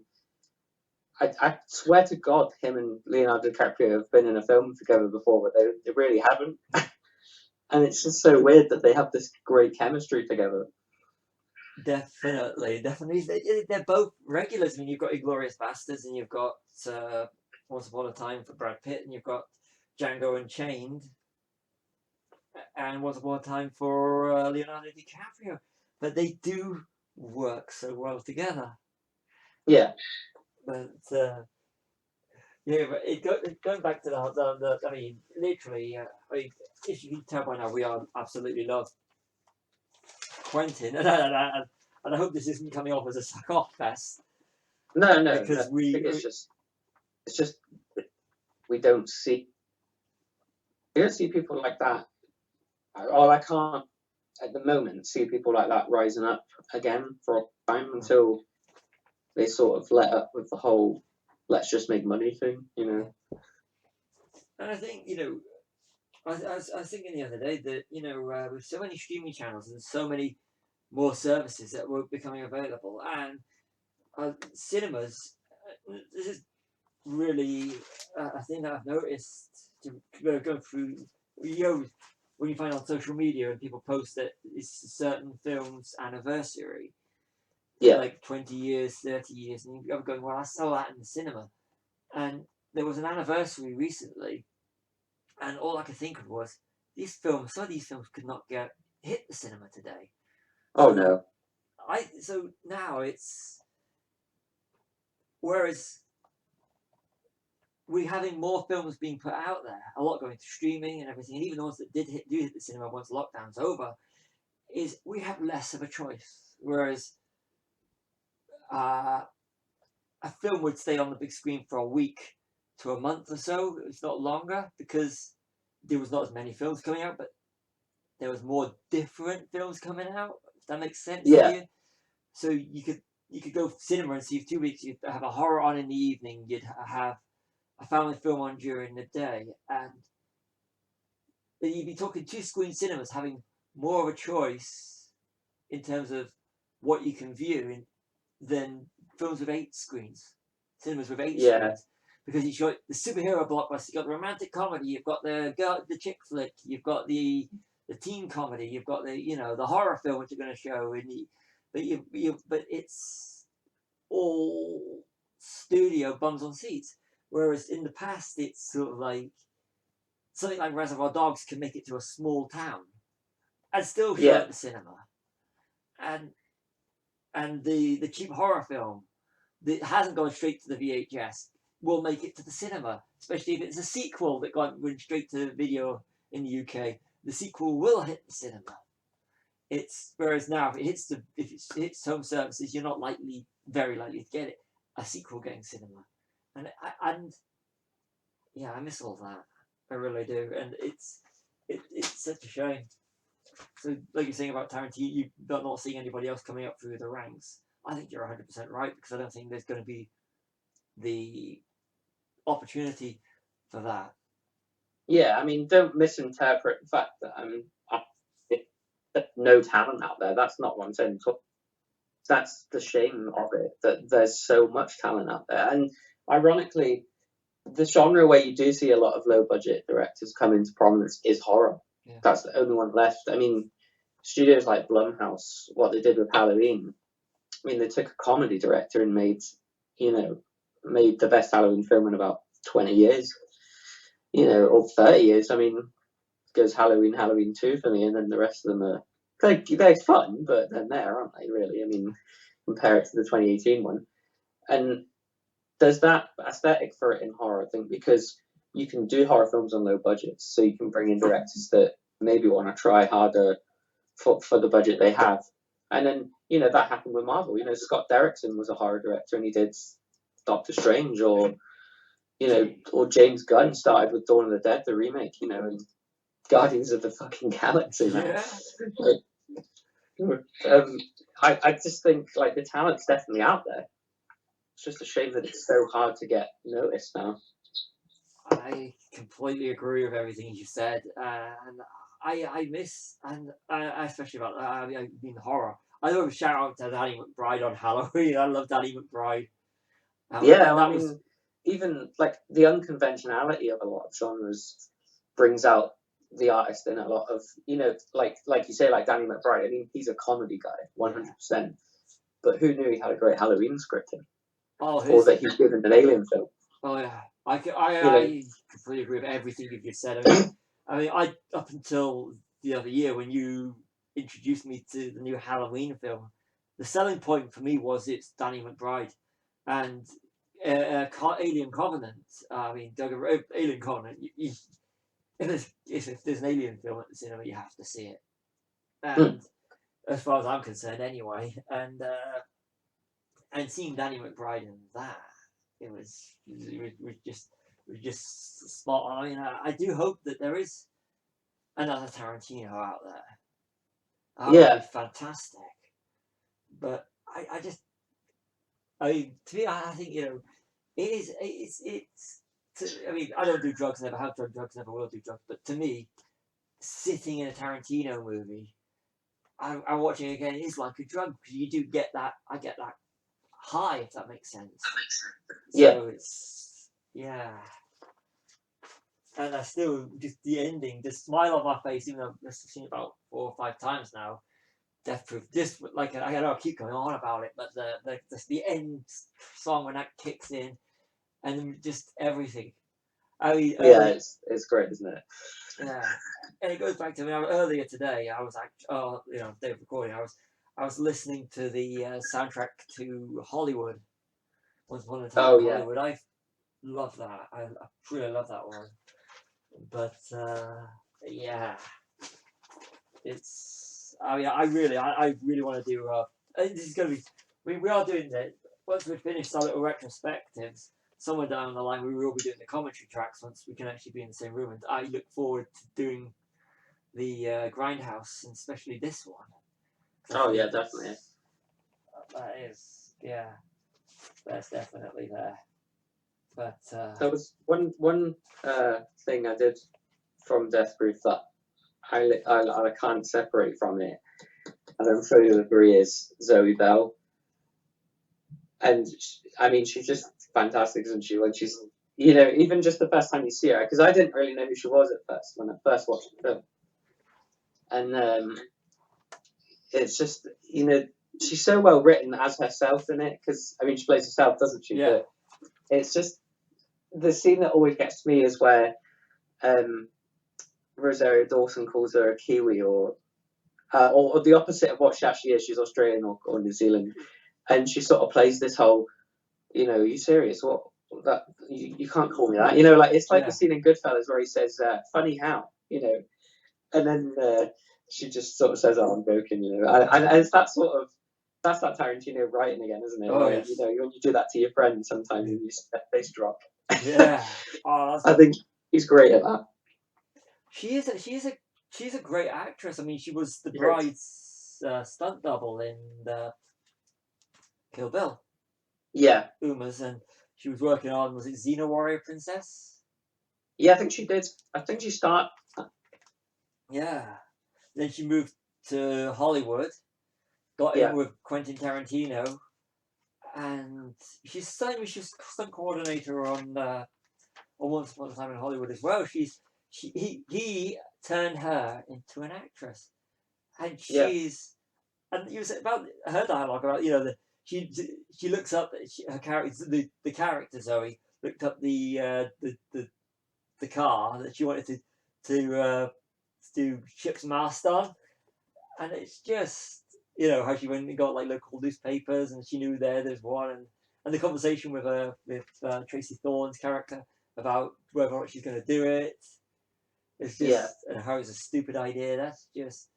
I swear to God, him and Leonardo DiCaprio have been in a film together before, but they really haven't. And it's just so weird that they have this great chemistry together. Definitely. They're both regulars. I mean, you've got Inglourious Basterds, and you've got Once Upon a Time for Brad Pitt, and you've got Django Unchained, and Once Upon a Time for Leonardo DiCaprio. But they do work so well together. Yeah. But going back to the I mean, literally, if you can tell by now, we are absolutely love Quentin, and I hope this isn't coming off as a suck off fest. No, because it's just we don't see people like that. I can't at the moment see people like that rising up again for a time until they sort of let up with the whole let's just make money thing, And I think, I was thinking the other day that, with so many streaming channels and so many more services that were becoming available, and cinemas, this is really a thing that I've noticed going through, when you find on social media and people post that it's a certain film's anniversary, like 20 years, 30 years, and you're going, well, I saw that in the cinema. And there was an anniversary recently, and all I could think of was some of these films could not hit the cinema today. No. So now it's, whereas we're having more films being put out there, a lot going to streaming and everything, and even the ones that do hit the cinema once lockdown's over, is we have less of a choice. Whereas a film would stay on the big screen for a week to a month or so, if not longer, because there was not as many films coming out, but there was more different films coming out, if that makes sense to you. So you could go to cinema and see 2 weeks, you'd have a horror on in the evening, you'd have a family film on during the day, and you'd be talking 2-screen cinemas having more of a choice in terms of what you can view than films with 8 screens, cinemas with 8 screens. Because you've got the superhero blockbuster, you've got the romantic comedy, you've got the chick flick, you've got the teen comedy, you've got the horror film which you're going to show, but it's all studio bums on seats. Whereas in the past, it's sort of like something like Reservoir Dogs can make it to a small town and still show at the cinema. And and the cheap horror film that hasn't gone straight to the VHS will make it to the cinema, especially if it's a sequel that went straight to video in the UK. The sequel will hit the cinema. Whereas now if it hits home services, you're not very likely to get it. A sequel getting cinema, and yeah, I miss all that. I really do, and it's such a shame. So, like you're saying about Tarantino, you're not seeing anybody else coming up through the ranks. I think you're 100% right, because I don't think there's going to be the opportunity for that. Yeah, I mean, don't misinterpret the fact that no talent out there. That's not what I'm saying. That's the shame of it, that there's so much talent out there. And ironically, the genre where you do see a lot of low budget directors come into prominence is horror. Yeah. That's the only one left. I mean, studios like Blumhouse, what they did with Halloween, I mean, they took a comedy director and made the best Halloween film in about 20 years, or 30 years. I mean, goes Halloween 2 for me, and then the rest of them are, they're fun, but they're there, aren't they, really? I mean, compare it to the 2018 one. And there's that aesthetic for it in horror, I think, because you can do horror films on low budgets, so you can bring in directors that maybe want to try harder for the budget they have. And then, that happened with Marvel. Scott Derrickson was a horror director, and he did Doctor Strange, or James Gunn started with Dawn of the Dead, the remake, and Guardians of the fucking Galaxy, man. Yeah. I just think, like, the talent's definitely out there. It's just a shame that it's so hard to get noticed now. I completely agree with everything you said, and I miss, and especially about I mean horror. I love a shout out to Danny McBride on Halloween. I love Danny McBride. Even like the unconventionality of a lot of genres brings out the artist in a lot of, like you say, like Danny McBride. I mean, he's a comedy guy, 100%. But who knew he had a great Halloween scripting? Or that he's given an Alien film? Oh yeah, I completely agree with everything you've just said. I up until the other year when you introduced me to the new Halloween film, the selling point for me was it's Danny McBride, and Alien Covenant. I mean, Alien Covenant. If there's an Alien film at the cinema, you have to see it. And as far as I'm concerned, anyway, and seeing Danny McBride in that, it was just spot on. I mean, I do hope that there is another Tarantino out there. That would be fantastic. But to me, I think I mean, I don't do drugs, never have done drugs, never will do drugs. But to me, sitting in a Tarantino movie, I'm watching it again, is like a drug, because you do get that. I get that high, if that makes sense. So it's and I still just the ending, the smile on my face, even though I've seen it about 4 or 5 times now. Death Proof. This, like, I know I keep going on about it, but the end song when that kicks in, and just everything. I mean, it's great, isn't it? Yeah, and it goes back to earlier today. I was day of recording. I was listening to the soundtrack to Hollywood. Once Upon a Time in Hollywood. I love that. I really love that one. But it's. I mean, I really want to do. This is going to be. We are doing it once we've finished our little retrospectives. Somewhere down the line, we will be doing the commentary tracks once we can actually be in the same room. And I look forward to doing the Grindhouse, and especially this one. Oh yeah, definitely. That is, that's definitely there. But there was one thing I did from Death Proof that I can't separate from it, and I'm sure you'll agree, is Zoe Bell. And I mean, she's just fantastic, isn't she? When she's, even just the first time you see her, because I didn't really know who she was at first when I first watched the film, and it's just, she's so well written as herself in it, because I mean, she plays herself, doesn't she? Yeah. But it's just the scene that always gets to me is where Rosario Dawson calls her a Kiwi, or or the opposite of what she actually is. She's Australian or New Zealand, and she sort of plays this whole, are you serious? What that you can't call me that. Like it's like the scene in Goodfellas where he says, "Funny how," and then she just sort of says, "Oh, I'm joking," and it's that sort of. That's that Tarantino writing again, isn't it? Oh, yes. When you do that to your friends, sometimes you face drop. Yeah. Oh, I think he's great at that. She's a great actress. I mean, she was the bride's stunt double in Kill Bill. Yeah. Uma's, and she was working on, was it Xena Warrior Princess? Yeah, I think she did. I think she started. Yeah. Then she moved to Hollywood, got in with Quentin Tarantino, and she's stunt coordinator on Once Upon a Time in Hollywood as well. He turned her into an actress, and and it was about her dialogue about she looks up her character, the character Zoe looked up the car that she wanted to do ship's mast on, and it's just how she went and got like local newspapers, and she knew there's one, and the conversation with Tracy Thorn's character about whether or not she's going to do it. It's just and how it's a stupid idea. That's just,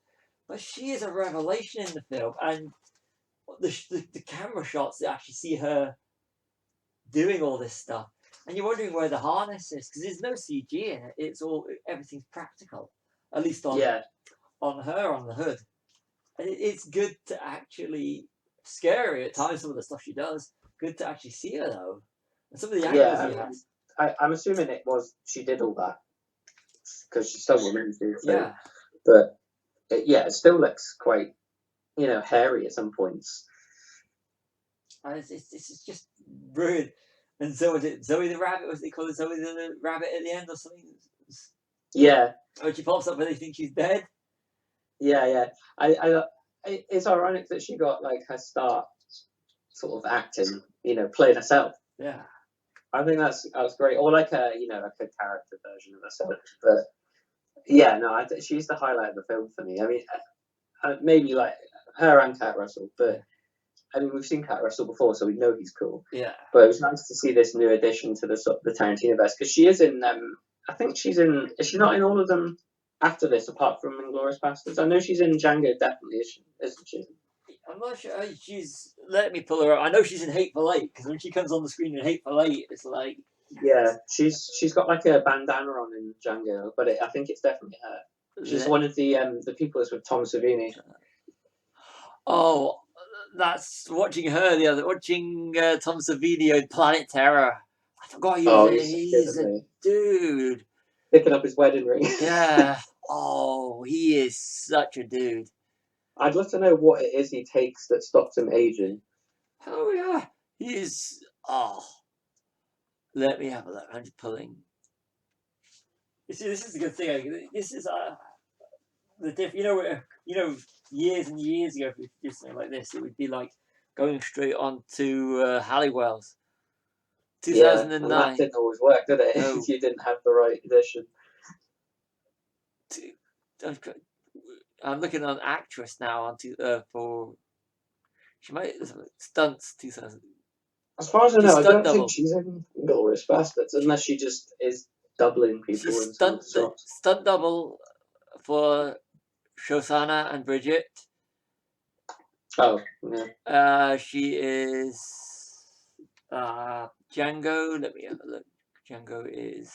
but she is a revelation in the film, and the camera shots that actually see her doing all this stuff, and you're wondering where the harness is because there's no CG in it. It's everything's practical, at least on her on the hood. And it's good to actually scary at times. Some of the stuff she does, good to actually see her though, and some of the angles she has. I'm assuming it was she did all that because she's still woman. Yeah, but it still looks quite hairy at some points. It's just rude. And so was it Zoe the Rabbit? Was they call it Zoe the Rabbit at the end or something? Yeah. Oh, she pops up when they think she's dead. Yeah. It's ironic that she got like her start sort of acting, playing herself. Yeah. I think that's great. Or like a character version of herself. But yeah, no, she's the highlight of the film for me. I mean, maybe like her and Kurt Russell, but I mean, we've seen Kurt Russell before, so we know he's cool. Yeah. But it was nice to see this new addition to the Tarantino verse because she is in. I think she's in. Is she not in all of them after this, apart from Inglourious Basterds? I know she's in Django, definitely, isn't she? I'm not sure. Let me pull her up. I know she's in Hateful Eight because when she comes on the screen in Hateful Eight, it's like. Yeah, she's got like a bandana on in Django, but I think it's definitely her. She's one of the people that's with Tom Savini. Oh, that's watching Tom Savini in Planet Terror. I forgot he's a dude. Picking up his wedding ring. Yeah. Oh, he is such a dude. I'd love to know what it is he takes that stops him aging. Oh yeah, he's Let me have a look. I'm just pulling. You see, this is a good thing. This is the diff. Years and years ago, if we did something like this, it would be like going straight on to Halliwell's. 2009. And that didn't always work, did it? No. You didn't have the right edition. I'm looking on actress now for. She might stunts 2000. As far as I know, I don't think she's in Inglourious Basterds unless she just is doubling people. She's stunt double for Shosanna and Bridget. Oh, yeah. She is Django. Let me have a look. Django is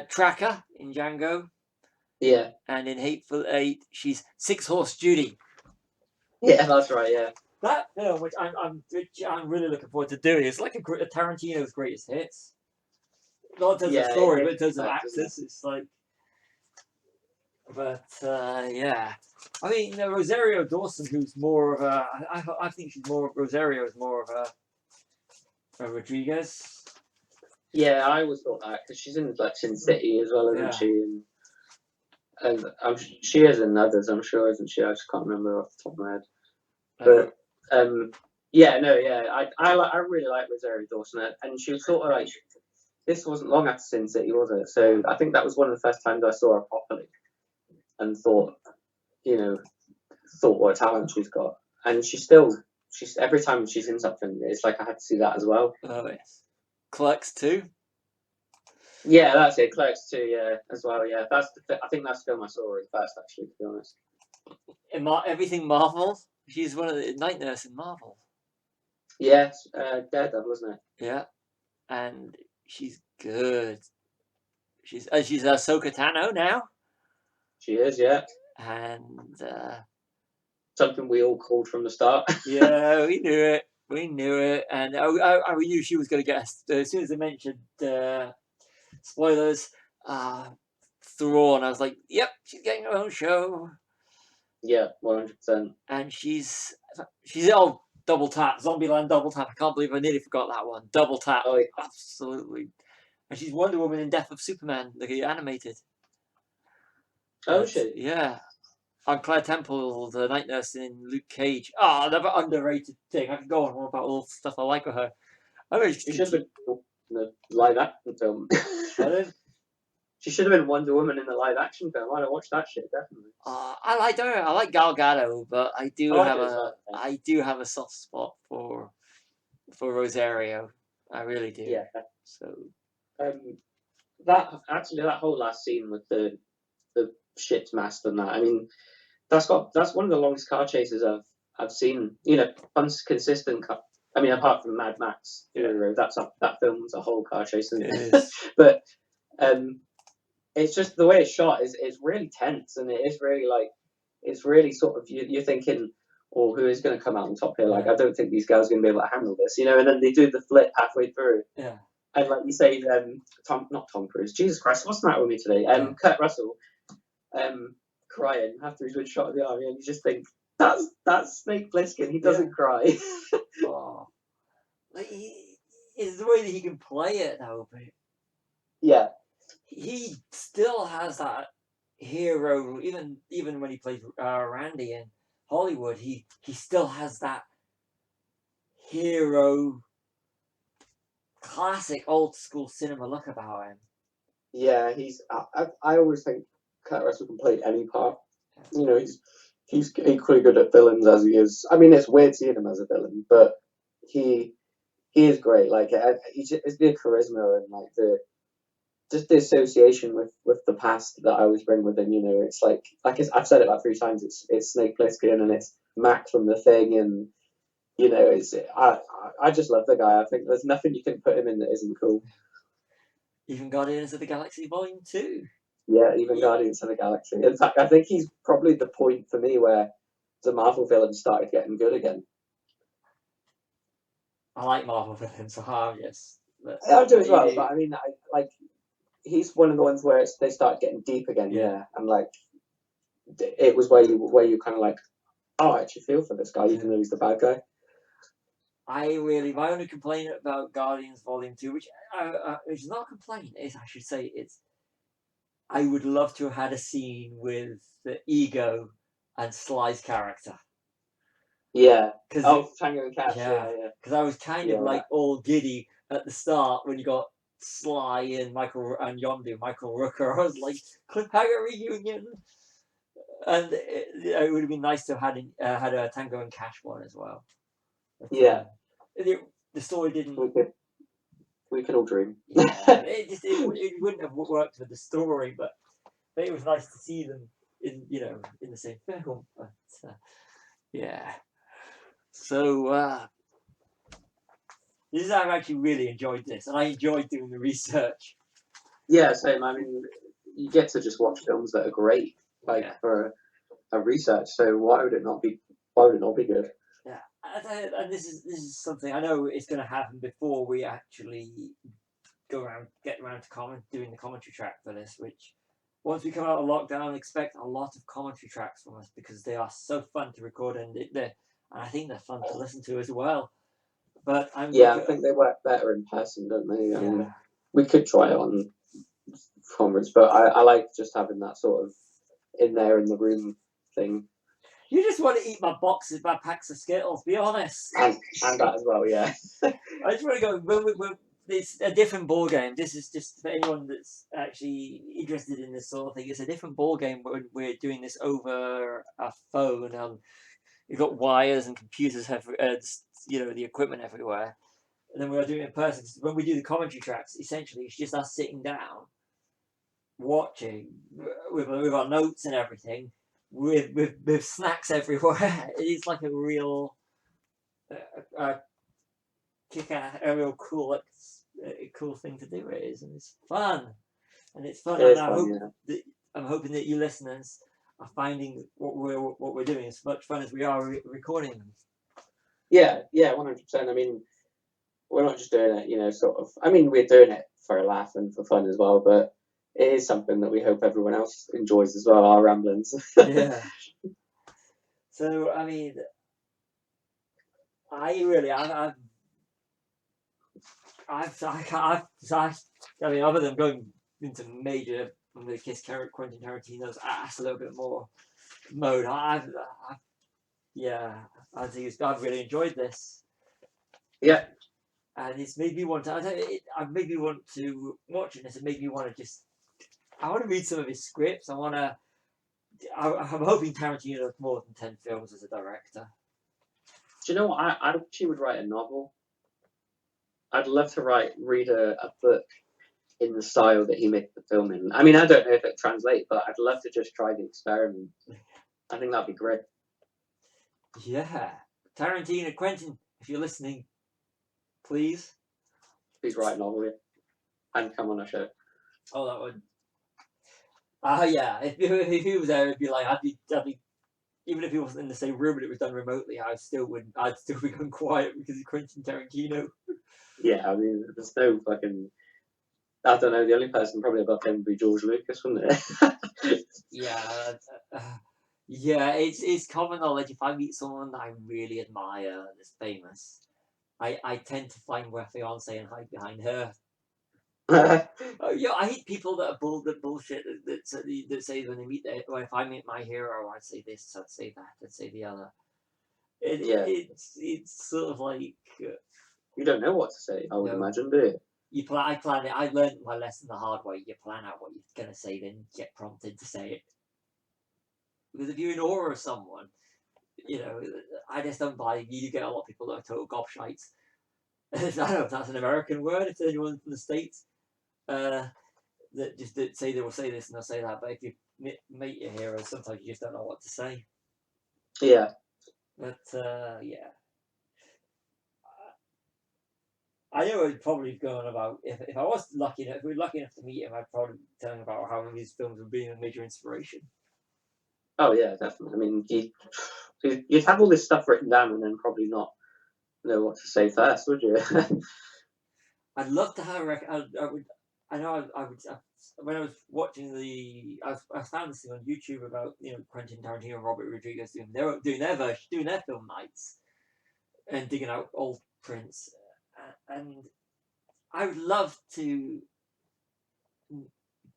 Tracker in Django. Yeah. And in Hateful Eight, she's Six Horse Judy. Yeah, that's right. Yeah. That film, which I'm really looking forward to doing, it's like a Tarantino's greatest hits. Not in terms of story, but in terms of actors, it's like. But yeah, I mean Rosario Dawson, who's more of a, I think Rosario is more of a Rodriguez. Yeah, I always thought that because she's in Sin City as well, isn't she? And she is in others, I'm sure, isn't she? I just can't remember off the top of my head. But I really like Rosario Dawson, and she was sort of like this wasn't long after Sin City, was it? So I think that was one of the first times I saw her properly and thought, what a talent she's got. And she's every time she's in something, it's like I had to see that as well. Oh yes. Clerks 2? Yeah, that's it. Clerks 2, yeah, as well. Yeah, I think that's the film I saw her in first, actually, to be honest. Everything Marvel. She's one of the night nurse in Marvel. Yes, Daredevil, wasn't it? Yeah, and she's good. She's Ahsoka Tano now. She is, yeah. And something we all called from the start. Yeah, we knew it. We knew it, and I knew she was going to get us as soon as they mentioned spoilers. Thrawn, I was like, "Yep, she's getting her own show." Yeah, 100%. And she's double tap, Zombieland double tap. I can't believe I nearly forgot that one. Double tap, oh, yeah. Absolutely. And she's Wonder Woman in Death of Superman, the animated. Oh shit! Yeah. And Claire Temple, the night nurse in Luke Cage. Another underrated thing. I can go on about all the stuff I like with her. I mean, she should have been in the live action film. She should have been Wonder Woman in the live action film. I'd have watched that shit definitely. I like her. I like Gal Gadot, but I do have a soft spot for Rosario. I really do. Yeah. So that whole last scene with the ship's mast and that. I mean, that's one of the longest car chases I've seen. Consistent. I mean, apart from Mad Max, that film's a whole car chase, isn't it? But it's just the way it's shot is really tense, and it is really it's really sort of you're thinking, who is going to come out on top here? Like, I don't think these guys are going to be able to handle this, and then they do the flip halfway through. Yeah. And like you say, not Tom Cruise. Jesus Christ, what's the matter with me today? Kurt Russell, crying after he's been shot at the army, and you just think that's Snake Plissken. He doesn't cry. It's the way that he can play it though, but yeah, he still has that hero. Even when he plays Randy in Hollywood, he still has that hero, classic old school cinema look about him. Yeah, I always think Kurt Russell can play any part. He's equally good at villains as he is. I mean, it's weird seeing him as a villain, but he is great. Like, it's the charisma and like the association with the past that I always bring with him. It's like I've said it about 3 times. It's Snake Plissken and it's Mac from The Thing, and I just love the guy. I think there's nothing you can put him in that isn't cool. Even Guardians of the Galaxy Volume 2. Yeah, even Guardians of the Galaxy. In fact, I think he's probably the point for me where the Marvel villains started getting good again. I like Marvel villains, yes. I do as well, but I mean, he's one of the ones where they start getting deep again, and like, it was where you kind of like, I actually feel for this guy, even though he's the bad guy. My only complaint about Guardians Volume 2, which is not a complaint, I should say, I would love to have had a scene with the Ego and Sly's character. Yeah. Tango and Cash. Yeah. Because I was kind of like all giddy at the start when you got Sly and Michael Rooker. I was like, cliffhanger reunion. And it would have been nice to have had a Tango and Cash one as well. But, the story didn't. We can all dream. It wouldn't have worked with the story, but it was nice to see them in the same film. But, so I've actually really enjoyed this, and I enjoyed doing the research. Yeah, same. I mean, you get to just watch films that are great, for a research. So why would it not be good? Yeah, and this is something I know it's going to happen before we actually get around to doing the commentary track for this. Which once we come out of lockdown, expect a lot of commentary tracks from us because they are so fun to record and I think they're fun to listen to as well. But I think they work better in person, don't they? I mean, we could try it on conference, but I like just having that sort of in the room thing. You just want to eat my packs of Skittles, be honest. And that as well, yeah. I just want to go it's a different ball game. This is just for anyone that's actually interested in this sort of thing. It's a different ball game when we're doing this over a phone. You've got wires and computers have the equipment everywhere. And then we're doing it in person. When we do the commentary tracks, essentially it's just us sitting down, watching with our notes and everything, with snacks everywhere. It's like a real a real cool thing to do. It is, and it's fun, and I'm hoping that you listeners are finding what we're doing as much fun as we are recording them. Yeah, 100%. I mean, we're not just doing it, sort of. I mean, we're doing it for a laugh and for fun as well, but it is something that we hope everyone else enjoys as well. Our ramblings. Yeah. So I mean, I mean, other than going into major kiss Quentin Tarantino's ass a little bit more mode, I've really enjoyed this. Yeah. And it's made me want to. I made me want to watching this. It made me want to I want to read some of his scripts. I'm hoping Tarantino does more than 10 films as a director. Do you know what? I actually would write a novel. I'd love to read a book in the style that he made the film in. I mean, I don't know if it translates, but I'd love to just try the experiment. I think that'd be great. Yeah. Tarantino, Quentin, if you're listening, please write a novel and come on a show. Oh, that would. Yeah. If he was there, it'd be like I'd be even if he wasn't in the same room and it was done remotely, I'd still be going quiet because it's Quentin Tarantino. Yeah, I mean, there's no fucking. I don't know. The only person probably above him would be George Lucas, wouldn't it? Yeah. Yeah, it's common knowledge. If I meet someone that I really admire that's famous, I tend to find my fiance and hide behind her. I hate people that bullshit that say when they meet well, if I meet my hero, I'd say this, I'd say that, I'd say the other. It's sort of like you don't know what to say. I would imagine, do you? I plan it. I learned my lesson the hard way. You plan out what you're gonna say, then get prompted to say it. Because if you're in awe of someone, I just don't buy. You get a lot of people that are total gobshites. I don't know if that's an American word. If anyone from the States. That say they will say this and they'll say that, but if you meet your heroes, sometimes you just don't know what to say. Yeah. But yeah, I know I'd probably going about if I was lucky enough, if we were lucky enough to meet him, I'd probably tell him about how his films would be a major inspiration. Oh yeah, definitely. I mean, you'd have all this stuff written down and then probably not know what to say first, would you? I'd love to have. I would. When I was watching I found this thing on YouTube about Quentin Tarantino and Robert Rodriguez doing their film nights, and digging out old prints, and I would love to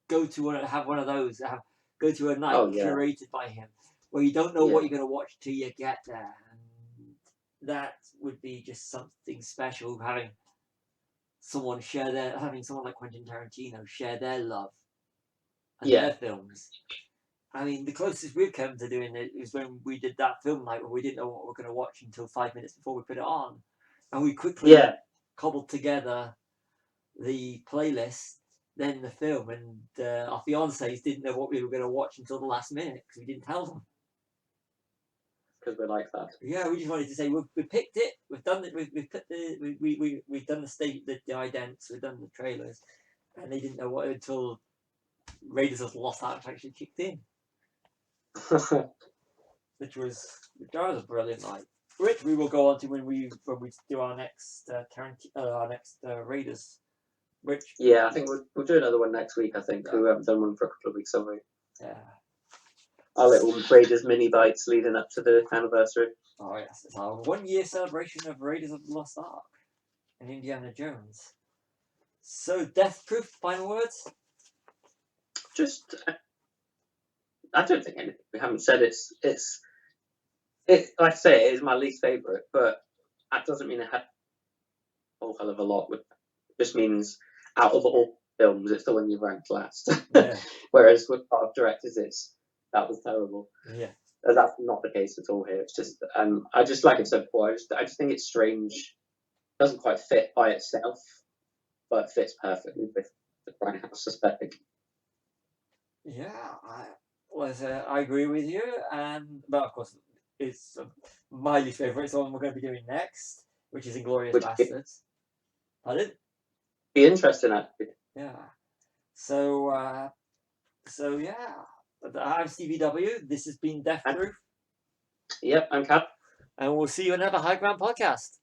go to have one of those. Go to a night curated by him, where you don't know what you're going to watch till you get there, and that would be just something special. Having someone like Quentin Tarantino share their love and their films. I mean, the closest we've come to doing it is when we did that film night where we didn't know what we were going to watch until 5 minutes before we put it on, and we quickly cobbled together the playlist, then the film, and our fiancés didn't know what we were going to watch until the last minute because we didn't tell them. Because we're like that. Yeah, we just wanted to say we picked it. We've done it. We've put we've done the idents. We've done the trailers, and they didn't know what until Raiders of the Lost Ark actually kicked in, which was a brilliant night. Which we will go on to when we do our next Raiders. Which I think we'll do another one next week. I think we haven't done one for a couple of weeks, have we? Yeah. Our little Raiders mini bites leading up to the anniversary. Oh yes, it's our 1 year celebration of Raiders of the Lost Ark and Indiana Jones. So, Death Proof, final words? Just, I don't think anything we haven't said. It's like I say, it is my least favourite, but that doesn't mean it had a whole hell of a lot with just means out of all films, it's the one you ranked last. Yeah. Whereas with part of directors, that was terrible. Yeah. That's not the case at all here. It's just, I just, like I said before, I just think it's strange. It doesn't quite fit by itself, but fits perfectly with the Grindhouse aesthetic. Yeah, I agree with you, but of course, it's my least favorite. It's the one we're going to be doing next, which is Inglorious Which Bastards. Pardon? be interesting, actually. Yeah. So yeah, I'm Stevie W. This has been Death Proof. Yep, I'm Cap. And we'll see you in another High Ground podcast.